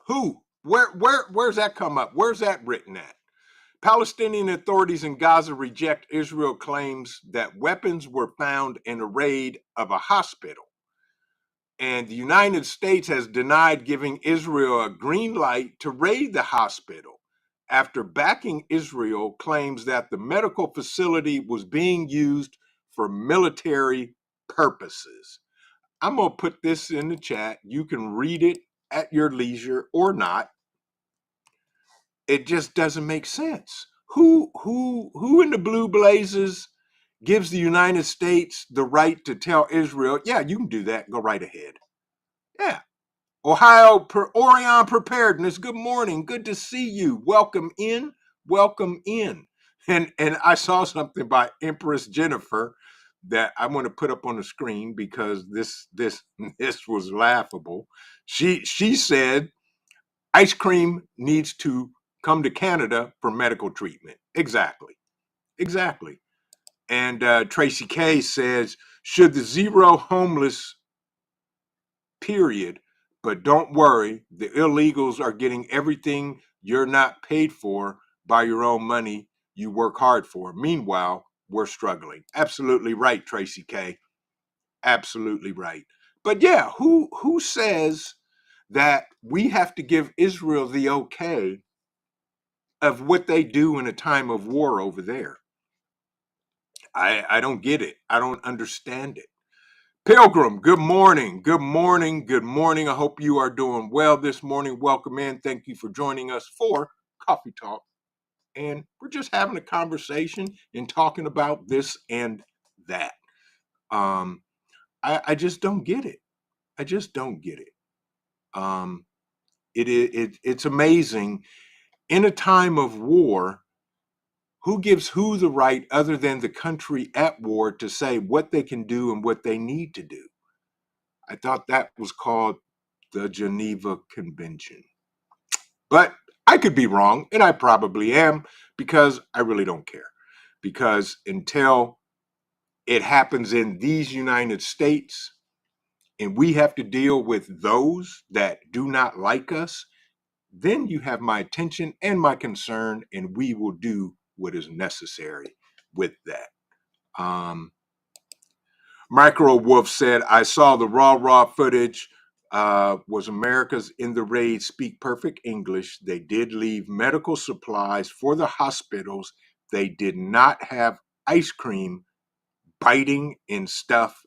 Who? Where's that come up? Where's that written at? Palestinian authorities in Gaza reject Israel claims that weapons were found in a raid of a hospital. And the United States has denied giving Israel a green light to raid the hospital after backing Israel claims that the medical facility was being used for military purposes. I'm going to put this in the chat. You can read it at your leisure or not. It just doesn't make sense. Who in the blue blazes gives the United States the right to tell Israel, yeah, you can do that. Go right ahead. Yeah. Orion Preparedness, good morning. Good to see you. Welcome in. Welcome in. And I saw something by Empress Jennifer that I want to put up on the screen because this this was laughable. She said ice cream needs to come to Canada for medical treatment. Exactly. Exactly. And Tracy K says, should the zero homeless period, but don't worry, the illegals are getting everything you're not paid for by your own money you work hard for. Meanwhile, we're struggling. Absolutely right, Tracy K. Absolutely right. But yeah, who says that we have to give Israel the okay of what they do in a time of war over there? I don't get it. I don't understand it. Pilgrim, good morning. Good morning. Good morning. I hope you are doing well this morning. Welcome in. Thank you for joining us for Coffee Talk. And we're just having a conversation and talking about this and that. Um, I just don't get it. I just don't get it. Um, it's amazing in a time of war. Who gives who the right, other than the country at war, to say what they can do and what they need to do? I thought that was called the Geneva Convention. But I could be wrong, and I probably am, because I really don't care. Because until it happens in these United States, and we have to deal with those that do not like us, then you have my attention and my concern, and we will do what is necessary with that. Micro Wolf said, I saw the raw footage. Was America's in the raid speak perfect English? They did leave medical supplies for the hospitals. They did not have ice cream biting and stuff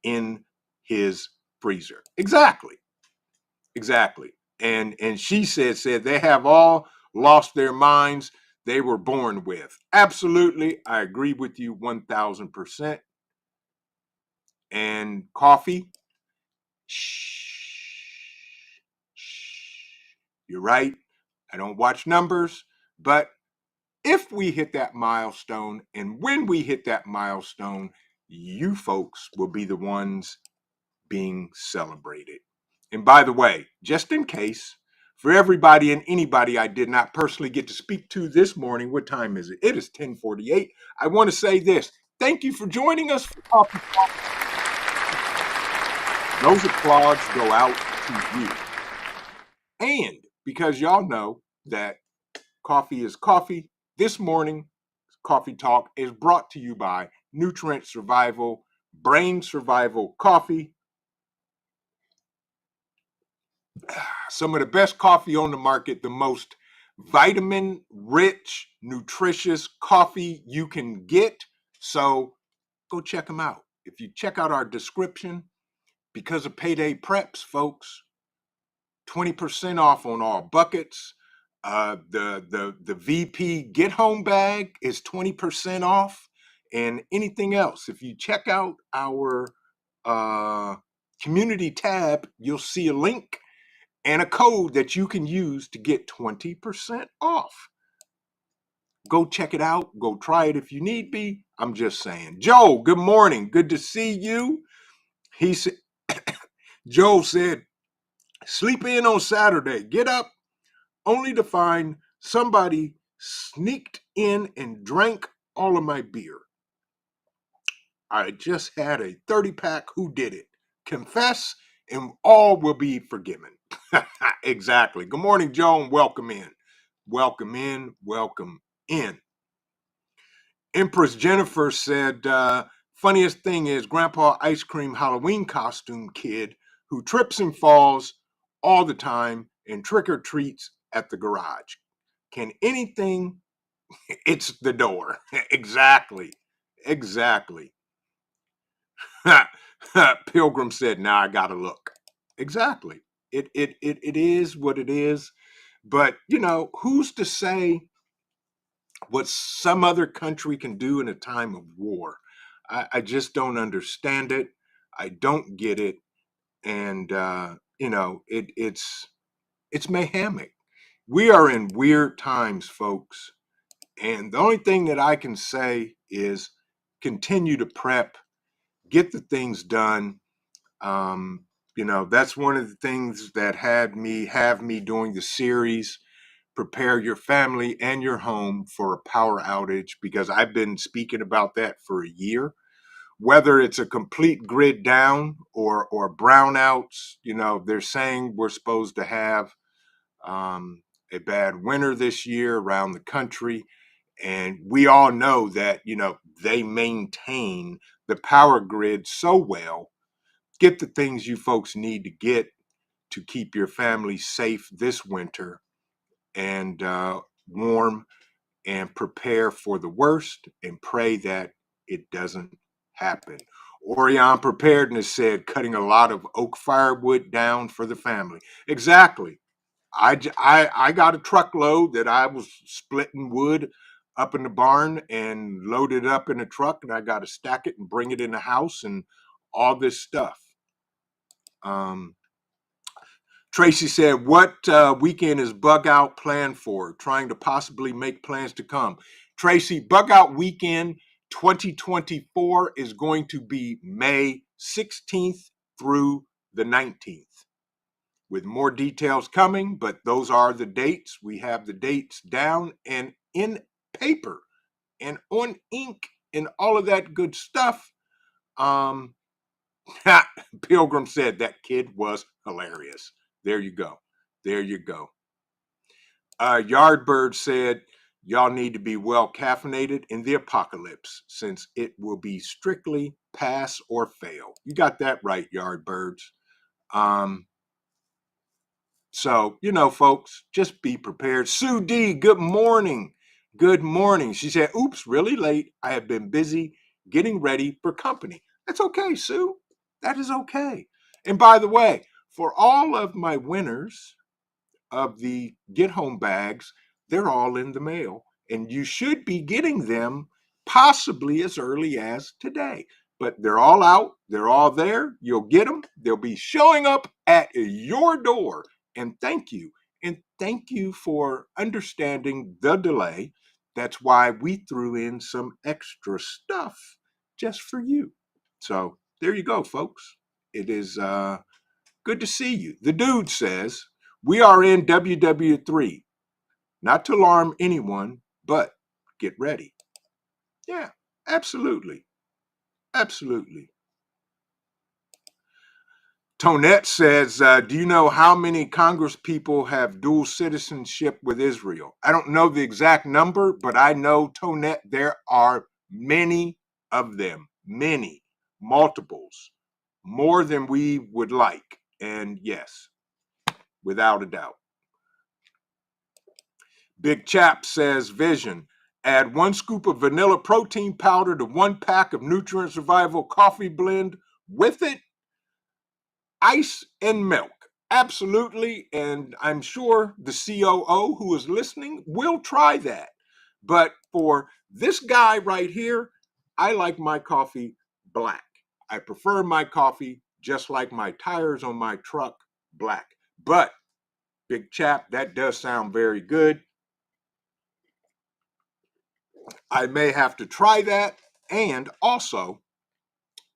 in his freezer. Exactly. Exactly. And she said they have all lost their minds they were born with. Absolutely. I agree with you 1000%. And coffee. Shh. You're right. I don't watch numbers, but if we hit that milestone and when we hit that milestone, you folks will be the ones being celebrated. And by the way, just in case, for everybody and anybody I did not personally get to speak to this morning, what time is it? It is 10:48. I want to say this. Thank you for joining us for Coffee Talk. Those applause go out to you. And because y'all know that coffee is coffee, this morning, Coffee Talk is brought to you by Nutrient Survival, Brain Survival Coffee. Some of the best coffee on the market, the most vitamin rich, nutritious coffee you can get. So go check them out. If you check out our description, because of payday preps, folks, 20% off on all buckets. The VP Get Home bag is 20% off, and anything else. If you check out our community tab, you'll see a link and a code that you can use to get 20% off. Go check it out. Go try it if you need be. I'm just saying. Joe, good morning. Good to see you. He said, Joe said, sleep in on Saturday. Get up only to find somebody sneaked in and drank all of my beer. I just had a 30-pack. Who did it? Confess, and all will be forgiven. Exactly. Good morning, Joe, and welcome in. Welcome in. Welcome in. Empress Jennifer said, funniest thing is Grandpa Ice Cream Halloween costume kid who trips and falls all the time and trick or treats at the garage. Can anything? It's the door. Exactly. Exactly. Pilgrim said, now I gotta look. Exactly. It is what it is. But you know, who's to say what some other country can do in a time of war? I just don't understand it. I don't get it. And you know, it's mayhemic. We are in weird times, folks. And the only thing that I can say is continue to prep, get the things done. That's one of the things that have me doing the series, Prepare Your Family and Your Home for a Power Outage, because I've been speaking about that for a year. Whether it's a complete grid down or brownouts, they're saying we're supposed to have a bad winter this year around the country. And we all know that, they maintain the power grid so well. Get the things you folks need to get to keep your family safe this winter and warm, and prepare for the worst and pray that it doesn't happen. Orion Preparedness said cutting a lot of oak firewood down for the family. Exactly. I got a truckload that I was splitting wood up in the barn and loaded up in a truck, and I got to stack it and bring it in the house and all this stuff. Um, Tracy said, what weekend is Bug Out planned for? Trying to possibly make plans to come. Tracy, Bug Out Weekend 2024 is going to be May 16th through the 19th, with more details coming, but those are the dates. We have the dates down and in paper and on ink and all of that good stuff. Um, Pilgrim said that kid was hilarious. There you go. There you go. Yardbird said, y'all need to be well caffeinated in the apocalypse, since it will be strictly pass or fail. You got that right, Yardbirds. So, folks, just be prepared. Sue D, good morning. Good morning. She said, oops, really late. I have been busy getting ready for company. That's okay, Sue. That is okay. And by the way, for all of my winners of the get home bags, they're all in the mail. And you should be getting them possibly as early as today. But they're all out, they're all there. You'll get them, they'll be showing up at your door. And thank you. And thank you for understanding the delay. That's why we threw in some extra stuff just for you. So there you go, folks. It is good to see you. The dude says, we are in WW3. Not to alarm anyone, but get ready. Yeah, absolutely. Absolutely. Tonette says, do you know how many Congress people have dual citizenship with Israel? I don't know the exact number, but I know, Tonette, there are many of them. Many. Multiples. More than we would like. And yes, without a doubt. Big Chap says, vision. Add 1 scoop of vanilla protein powder to 1 pack of Nutrient Survival coffee blend. With it, ice and milk. Absolutely. And I'm sure the COO who is listening will try that. But for this guy right here, I like my coffee black. I prefer my coffee, just like my tires on my truck, black. But, Big Chap, that does sound very good. I may have to try that, and also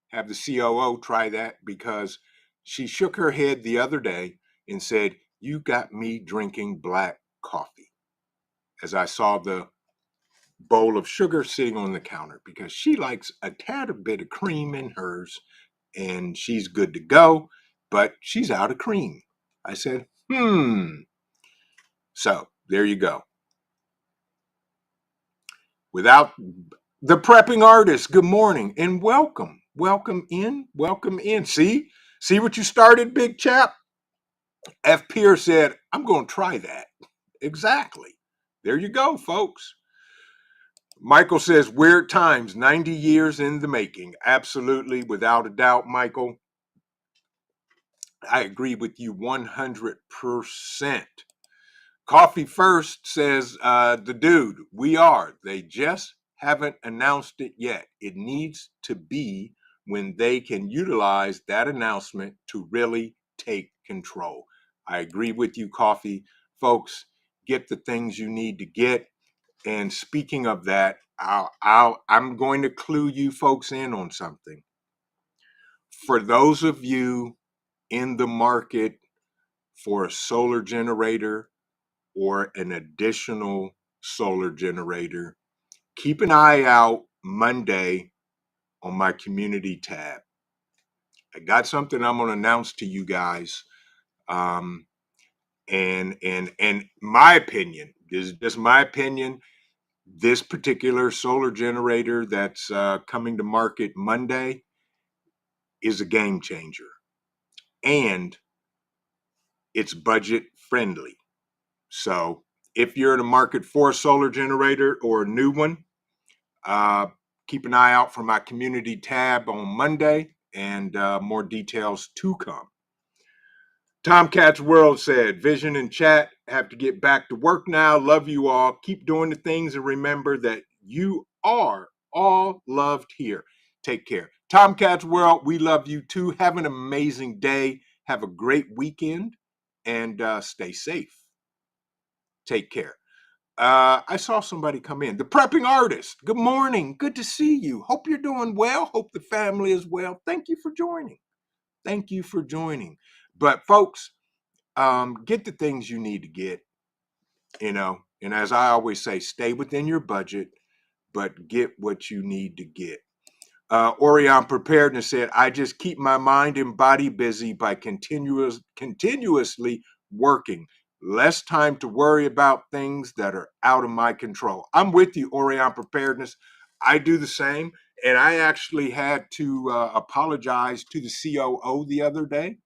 have the COO try that, because she shook her head the other day and said, you got me drinking black coffee, as I saw the bowl of sugar sitting on the counter, because she likes a tad of bit of cream in hers, and she's good to go, but she's out of cream. I said, So there you go. Without the prepping artist, good morning and welcome. Welcome in. Welcome in. See what you started, Big Chap? F. Pierce said, I'm going to try that. Exactly. There you go, folks. Michael says, weird times, 90 years in the making. Absolutely, without a doubt, Michael. I agree with you 100%. Coffee First says, the dude, we are. They just haven't announced it yet. It needs to be when they can utilize that announcement to really take control. I agree with you, Coffee. Folks, get the things you need to get. And speaking of that, I'm going to clue you folks in on something. For those of you in the market for a solar generator or an additional solar generator, keep an eye out Monday on my community tab. I got something I'm going to announce to you guys. Um, and my opinion, this is just my opinion. This particular solar generator that's coming to market Monday is a game changer, and it's budget friendly. So if you're in the market for a solar generator or a new one, uh, keep an eye out for my community tab on Monday, and more details to come. Tomcat's World said, Vision and chat have to get back to work now. Love you all. Keep doing the things and remember that you are all loved here. Take care. Tomcat's World, we love you too. Have an amazing day. Have a great weekend and stay safe. Take care. I saw somebody come in. The Prepping Artist. Good morning. Good to see you. Hope you're doing well. Hope the family is well. Thank you for joining. Thank you for joining. But folks, get the things you need to get, and as I always say, stay within your budget, but get what you need to get. Orion Preparedness said, I just keep my mind and body busy by continuously working. Less time to worry about things that are out of my control. I'm with you, Orion Preparedness. I do the same. And I actually had to apologize to the COO the other day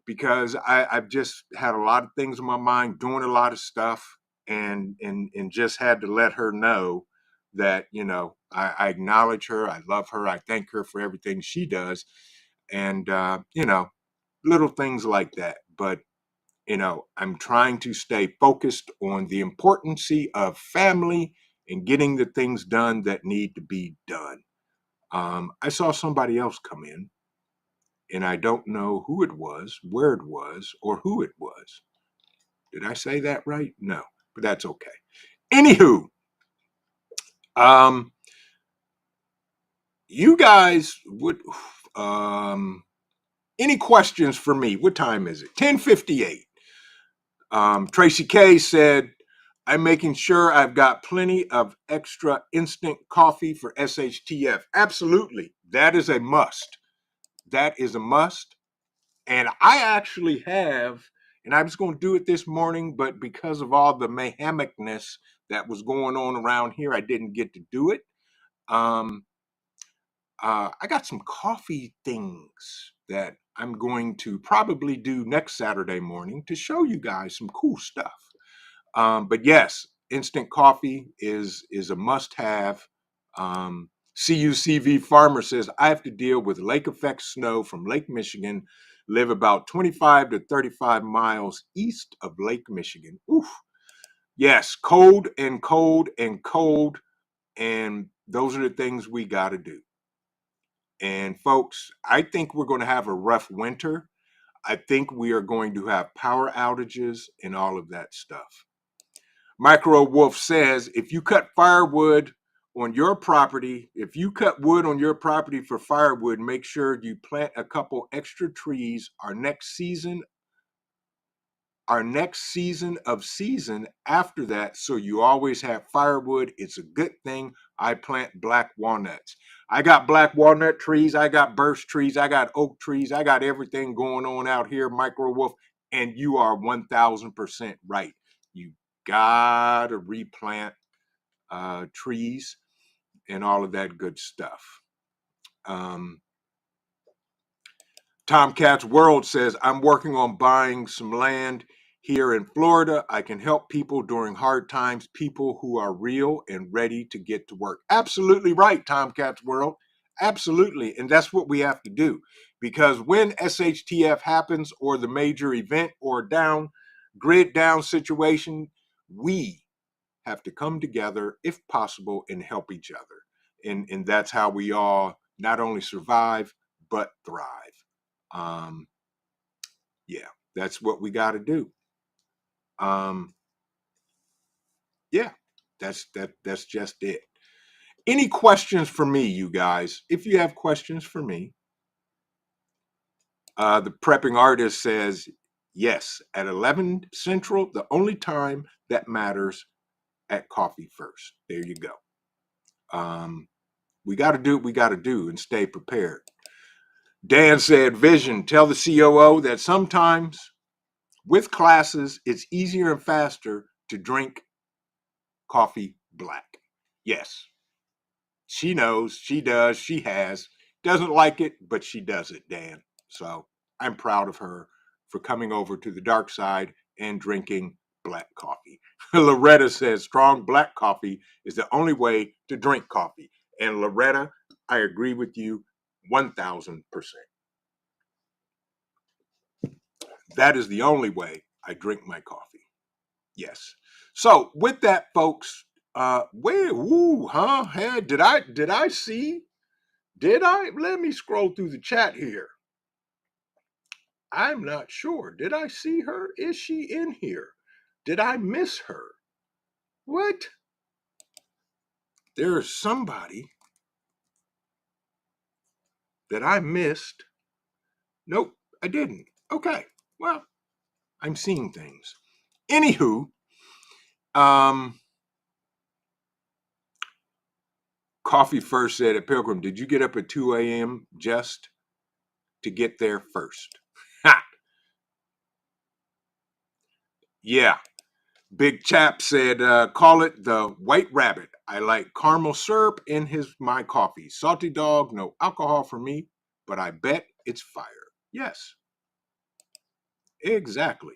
because I've just had a lot of things in my mind, doing a lot of stuff, and just had to let her know that I acknowledge her, I love her, I thank her for everything she does, and little things like that. But I'm trying to stay focused on the importance of family and getting the things done that need to be done. I saw somebody else come in, and I don't know who it was, where it was, or who it was. Did I say that right? No, but that's okay. Anywho, um, you guys would any questions for me? What time is it? 10:58. Tracy K said, I'm making sure I've got plenty of extra instant coffee for SHTF. Absolutely. That is a must. That is a must. And I actually have, and I was going to do it this morning, but because of all the mayhemicness that was going on around here, I didn't get to do it. I got some coffee things that I'm going to probably do next Saturday morning to show you guys some cool stuff. But yes, instant coffee is a must-have. CUCV Farmer says, I have to deal with lake effect snow from Lake Michigan, live about 25 to 35 miles east of Lake Michigan. Oof. Yes, cold and cold and cold. And those are the things we got to do. And folks, I think we're going to have a rough winter. I think we are going to have power outages and all of that stuff. Micro Wolf says, if you cut firewood on your property, if you cut wood on your property for firewood, make sure you plant a couple extra trees our next season of season after that, so you always have firewood. It's a good thing. I plant black walnuts. I got black walnut trees, I got birch trees, I got oak trees, I got everything going on out here, Micro Wolf, and you are 1000% right. You gotta replant trees and all of that good stuff. Tomcat's World says, I'm working on buying some land here in Florida. I can help people during hard times, people who are real and ready to get to work. Absolutely right, Tomcat's World. Absolutely. And that's what we have to do. Because when SHTF happens, or the major event or grid down situation, we have to come together, if possible, and help each other. And that's how we all not only survive, but thrive. Yeah, that's what we got to do. Yeah, that's just it. Any questions for me, you guys? If you have questions for me, The prepping artist says, yes, at 11 Central, the only time that matters at coffee first. There you go. We got to do what we got to do and stay prepared. Dan said, Vision, tell the COO that sometimes with classes, it's easier and faster to drink coffee black. Yes, she knows, she does, she has. Doesn't like it, but she does it, Dan. So I'm proud of her for coming over to the dark side and drinking black coffee. Loretta says strong black coffee is the only way to drink coffee. And Loretta, I agree with you 1000%. That is the only way I drink my coffee. Yes. So with that, folks, hey, did I see? Did I? Let me scroll through the chat here. I'm not sure. Did I see her? Is she in here? Did I miss her? What? There's somebody that I missed. Nope, I didn't. Okay. Well, I'm seeing things. Anywho, Coffee First said at Pilgrim, did you get up at 2 a.m. just to get there first? Ha! Yeah. Big Chap said, call it the White Rabbit. I like caramel syrup in my coffee. Salty dog, no alcohol for me, but I bet it's fire. Yes, exactly.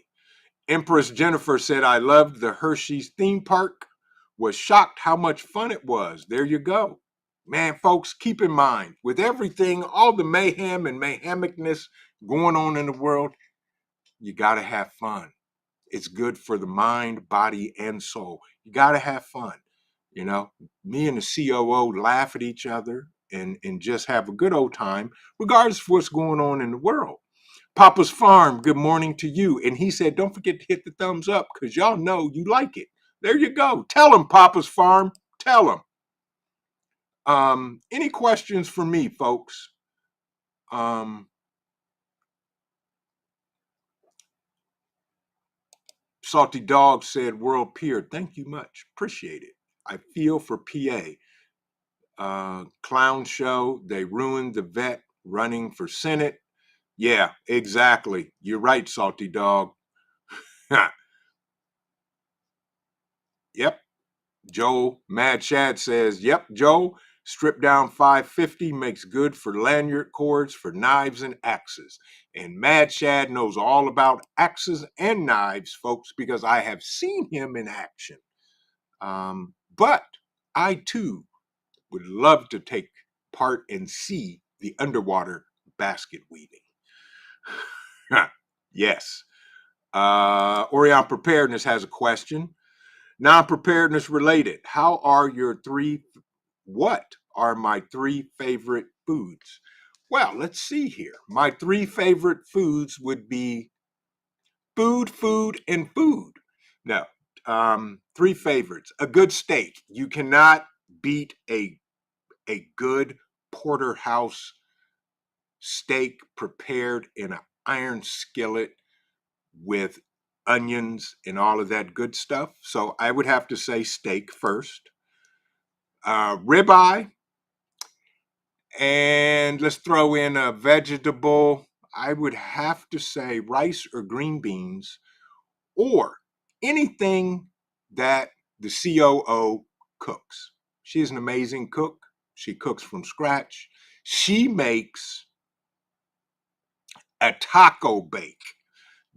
Empress Jennifer said, I loved the Hershey's theme park. Was shocked how much fun it was. There you go. Man, folks, keep in mind, with everything, all the mayhem and mayhemicness going on in the world, you got to have fun. It's good for the mind, body, and soul. You got to have fun. You know, me and the COO laugh at each other and just have a good old time, regardless of what's going on in the world. Papa's Farm, good morning to you. And he said, don't forget to hit the thumbs up because y'all know you like it. There you go. Tell him, Papa's Farm. Tell him. Any questions for me, folks? Salty Dog said, World Peer, thank you much. Appreciate it. I feel for PA. Clown show, they ruined the vet running for Senate. Yeah, exactly. You're right, Salty Dog. Yep. Joe Mad Shad says, yep, Joe, strip down 550 makes good for lanyard cords for knives and axes. And Mad Shad knows all about axes and knives, folks, because I have seen him in action. But I too would love to take part and see the underwater basket weaving. Yes. Orion Preparedness has a question. Non-preparedness related. What are my three favorite foods? Well, let's see here. My three favorite foods would be food, and food. No, three favorites. A good steak. You cannot beat a good porterhouse steak prepared in an iron skillet with onions and all of that good stuff. So I would have to say steak first. Ribeye, and let's throw in a vegetable. I would have to say rice or green beans or anything that the COO cooks. She's an amazing cook. She cooks from scratch. She makes a taco bake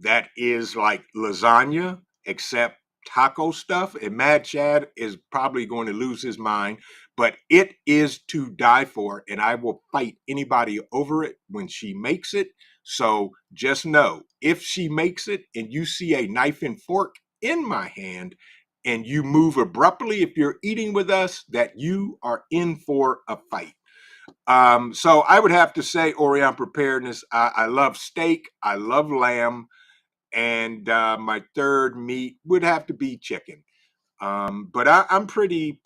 that is like lasagna, except taco stuff. And Mad Chad is probably going to lose his mind, but it is to die for. And I will fight anybody over it when she makes it. So just know if she makes it and you see a knife and fork in my hand and you move abruptly, if you're eating with us, that you are in for a fight. So I would have to say Orion Preparedness. I love steak. I love lamb. And my third meat would have to be chicken. But I'm pretty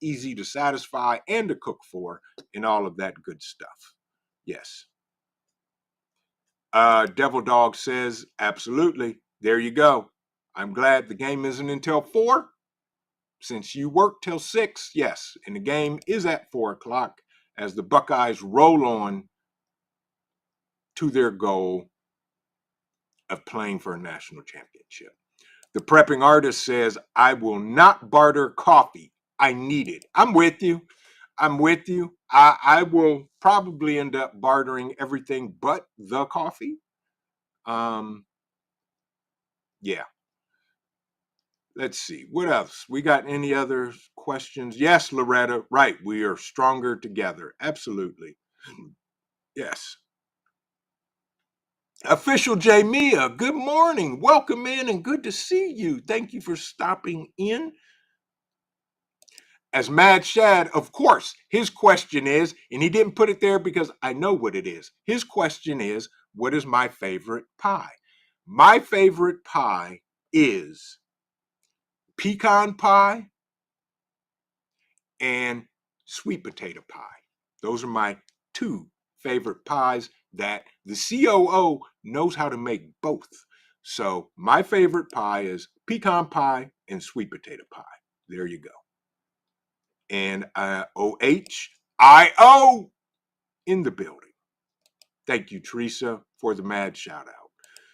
easy to satisfy and to cook for and all of that good stuff. Yes. Devil Dog says, absolutely. There you go. I'm glad the game isn't until 4. Since you work till 6, yes. And the game is at 4 o'clock as the Buckeyes roll on to their goal of playing for a national championship. The prepping artist says, I will not barter coffee. I need it. I'm with you. I'm with you. I will probably end up bartering everything but the coffee. Yeah. Let's see. What else? We got any other questions? Yes, Loretta. Right. We are stronger together. Absolutely. Yes. Official J Mia, good morning. Welcome in and good to see you. Thank you for stopping in. As Mad Shad, of course, his question is, and he didn't put it there because I know what it is. His question is, what is my favorite pie? My favorite pie is pecan pie and sweet potato pie. Those are my 2 favorite pies that the COO knows how to make both. So my favorite pie is pecan pie and sweet potato pie. There you go. And OHIO in the building. Thank you, Teresa, for the mad shout out.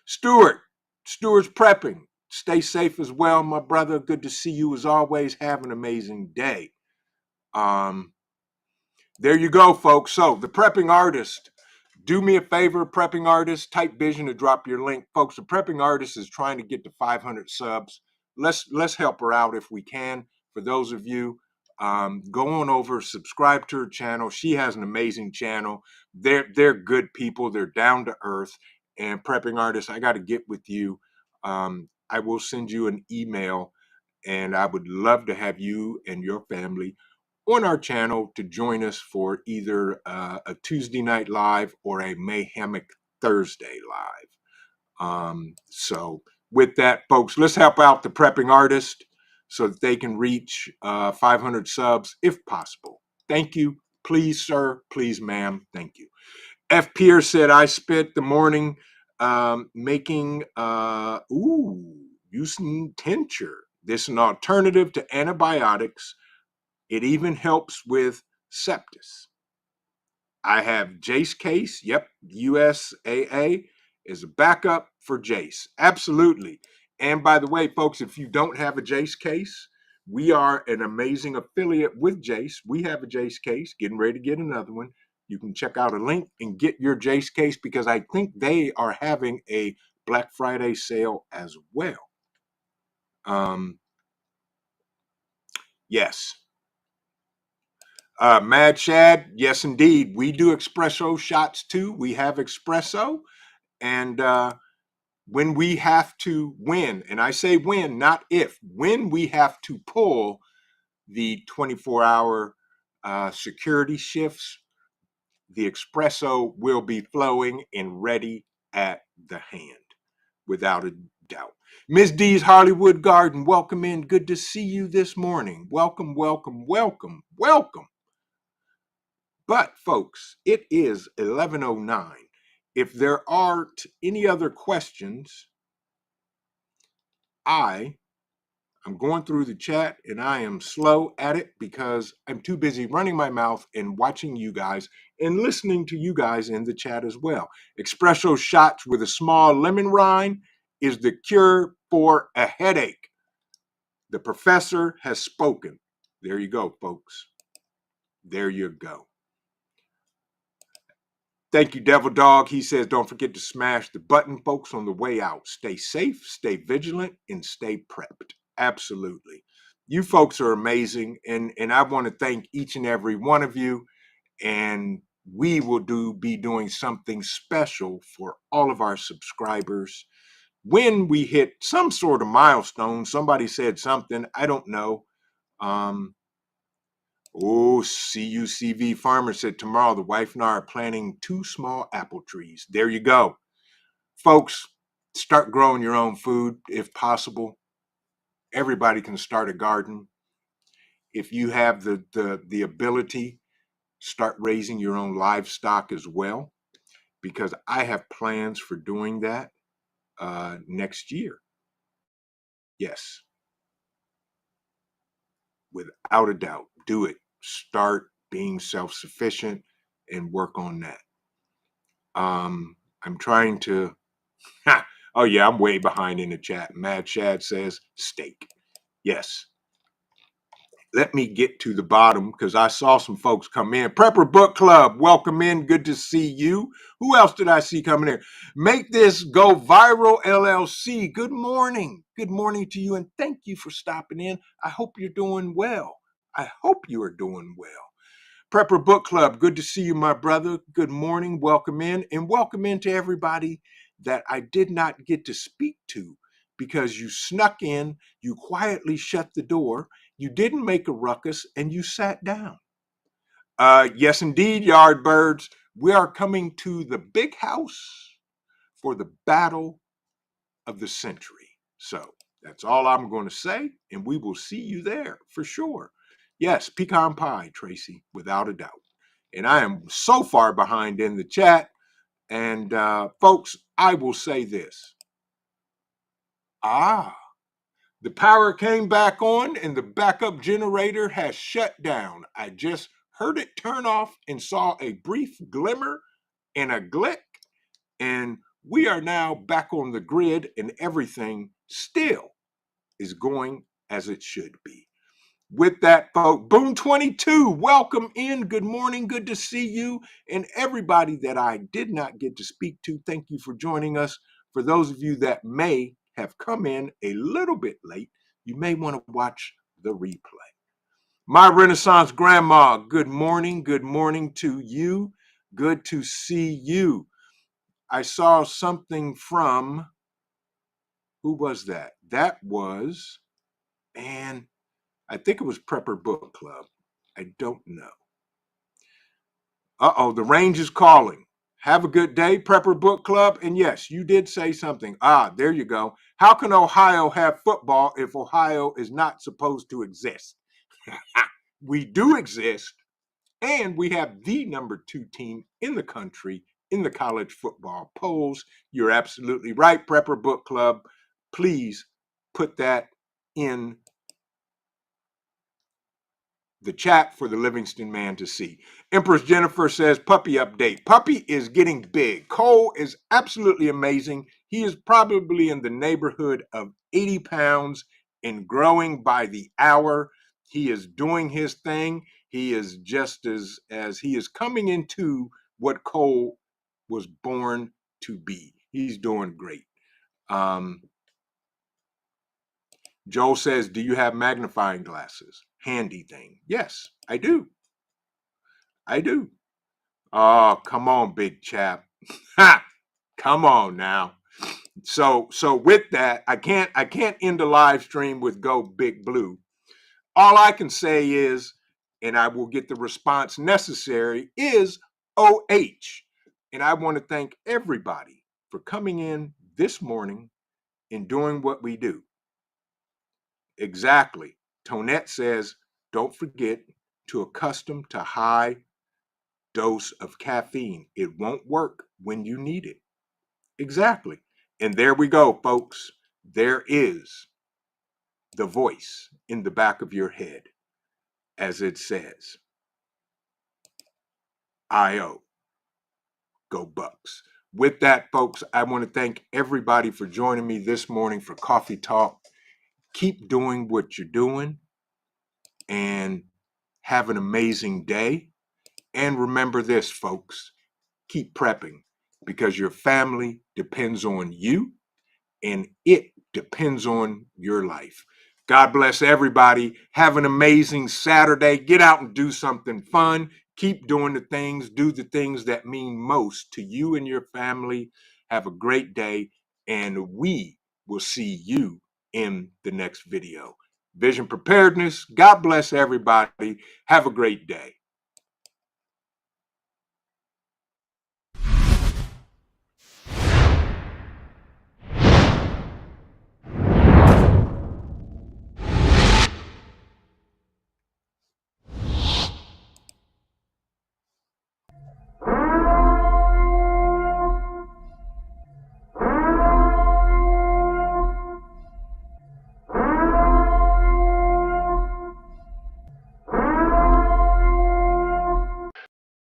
Stuart's prepping. Stay safe as well, my brother. Good to see you as always. Have an amazing day. There you go, folks. So the prepping artist, do me a favor, prepping artist, type vision to drop your link. Folks, the prepping artist is trying to get to 500 subs. Let's help her out if we can. For those of you, go on over, subscribe to her channel. She has an amazing channel. They're good people. They're down to earth. And prepping artist, I got to get with you. I will send you an email, and I would love to have you and your family on our channel to join us for either a Tuesday night live or a Mayhemic Thursday live. So with that, folks, let's help out the prepping artist so that they can reach 500 subs if possible. Thank you. Please, sir. Please, ma'am. Thank you. F. Pierce said, I spent the morning making, using tincture. This is an alternative to antibiotics. It even helps with sepsis. I have Jace case. Yep, USAA is a backup for Jace. Absolutely. And by the way, folks, if you don't have a Jace case, we are an amazing affiliate with Jace. We have a Jace case, getting ready to get another one. You can check out a link and get your Jace case because I think they are having a Black Friday sale as well. Yes. Mad Shad, yes, indeed. We do espresso shots too. We have espresso. And when we have to win, and I say win, not if, when we have to pull the 24-hour security shifts, the espresso will be flowing and ready at the hand, without a doubt. Miss D's Hollywood Garden, welcome in. Good to see you this morning. Welcome, welcome, welcome, welcome. But folks, it is 11:09. If there aren't any other questions, I'm going through the chat and I am slow at it because I'm too busy running my mouth and watching you guys and listening to you guys in the chat as well. Espresso shots with a small lemon rind is the cure for a headache. The professor has spoken. There you go, folks. There you go. Thank you, Devil Dog. He says, don't forget to smash the button, folks, on the way out. Stay safe, stay vigilant, and stay prepped. Absolutely. You folks are amazing, and I want to thank each and every one of you, and we will be doing something special for all of our subscribers when we hit some sort of milestone. Somebody said something, I don't know. CUCV Farmer said tomorrow the wife and I are planting 2 small apple trees. There you go. Folks, start growing your own food if possible. Everybody can start a garden. If you have the ability, start raising your own livestock as well. because I have plans for doing that next year. Yes, without a doubt. Do it. Start being self-sufficient and work on that. I'm trying to. Oh yeah, I'm way behind in the chat. Mad Shad says steak. Yes. Let me get to the bottom because I saw some folks come in. Prepper Book Club, welcome in. Good to see you. Who else did I see coming in? Make This Go Viral LLC. Good morning. Good morning to you, and thank you for stopping in. I hope you're doing well. I hope you are doing well. Prepper Book Club, good to see you, my brother. Good morning. Welcome in, and welcome in to everybody that I did not get to speak to because you snuck in, you quietly shut the door, you didn't make a ruckus, and you sat down. Yes, indeed, Yardbirds. We are coming to the big house for the battle of the century. So that's all I'm going to say, and we will see you there for sure. Yes, pecan pie, Tracy, without a doubt. And I am so far behind in the chat. And folks, I will say this. The power came back on and the backup generator has shut down. I just heard it turn off and saw a brief glimmer and a glick. And we are now back on the grid and everything still is going as it should be. With that, folks, Boom 22, welcome in. Good morning. Good to see you. And everybody that I did not get to speak to, thank you for joining us. For those of you that may have come in a little bit late, you may want to watch the replay. My Renaissance Grandma, good morning. Good morning to you. Good to see you. I saw something from, who was that? That was, and I think it was Prepper Book Club. I don't know. The range is calling. Have a good day, Prepper Book Club. And yes, you did say something. There you go. How can Ohio have football if Ohio is not supposed to exist? We do exist, and we have the number 2 team in the country in the college football polls. You're absolutely right, Prepper Book Club. Please put that in the chat for the Livingston man to see. Empress Jennifer says, puppy update. Puppy is getting big. Cole is absolutely amazing. He is probably in the neighborhood of 80 pounds and growing by the hour. He is doing his thing. He is just as he is coming into what Cole was born to be. He's doing great. Joel says, do you have magnifying glasses? Handy thing. Yes, I do. I do. Oh, come on, big chap. Ha! Come on now. So with that, I can't end the live stream with go big blue. All I can say is, and I will get the response necessary, is OH. And I want to thank everybody for coming in this morning and doing what we do. Exactly. Tonette says, don't forget to accustom to high dose of caffeine. It won't work when you need it. Exactly. And there we go, folks. There is the voice in the back of your head, as it says, I.O. Go Bucks. With that, folks, I want to thank everybody for joining me this morning for Coffee Talk. Keep doing what you're doing and have an amazing day. And remember this, folks, keep prepping because your family depends on you and it depends on your life. God bless everybody. Have an amazing Saturday. Get out and do something fun. Keep doing the things, do the things that mean most to you and your family. Have a great day, and we will see you in the next video. Vision Preparedness. God bless everybody. Have a great day.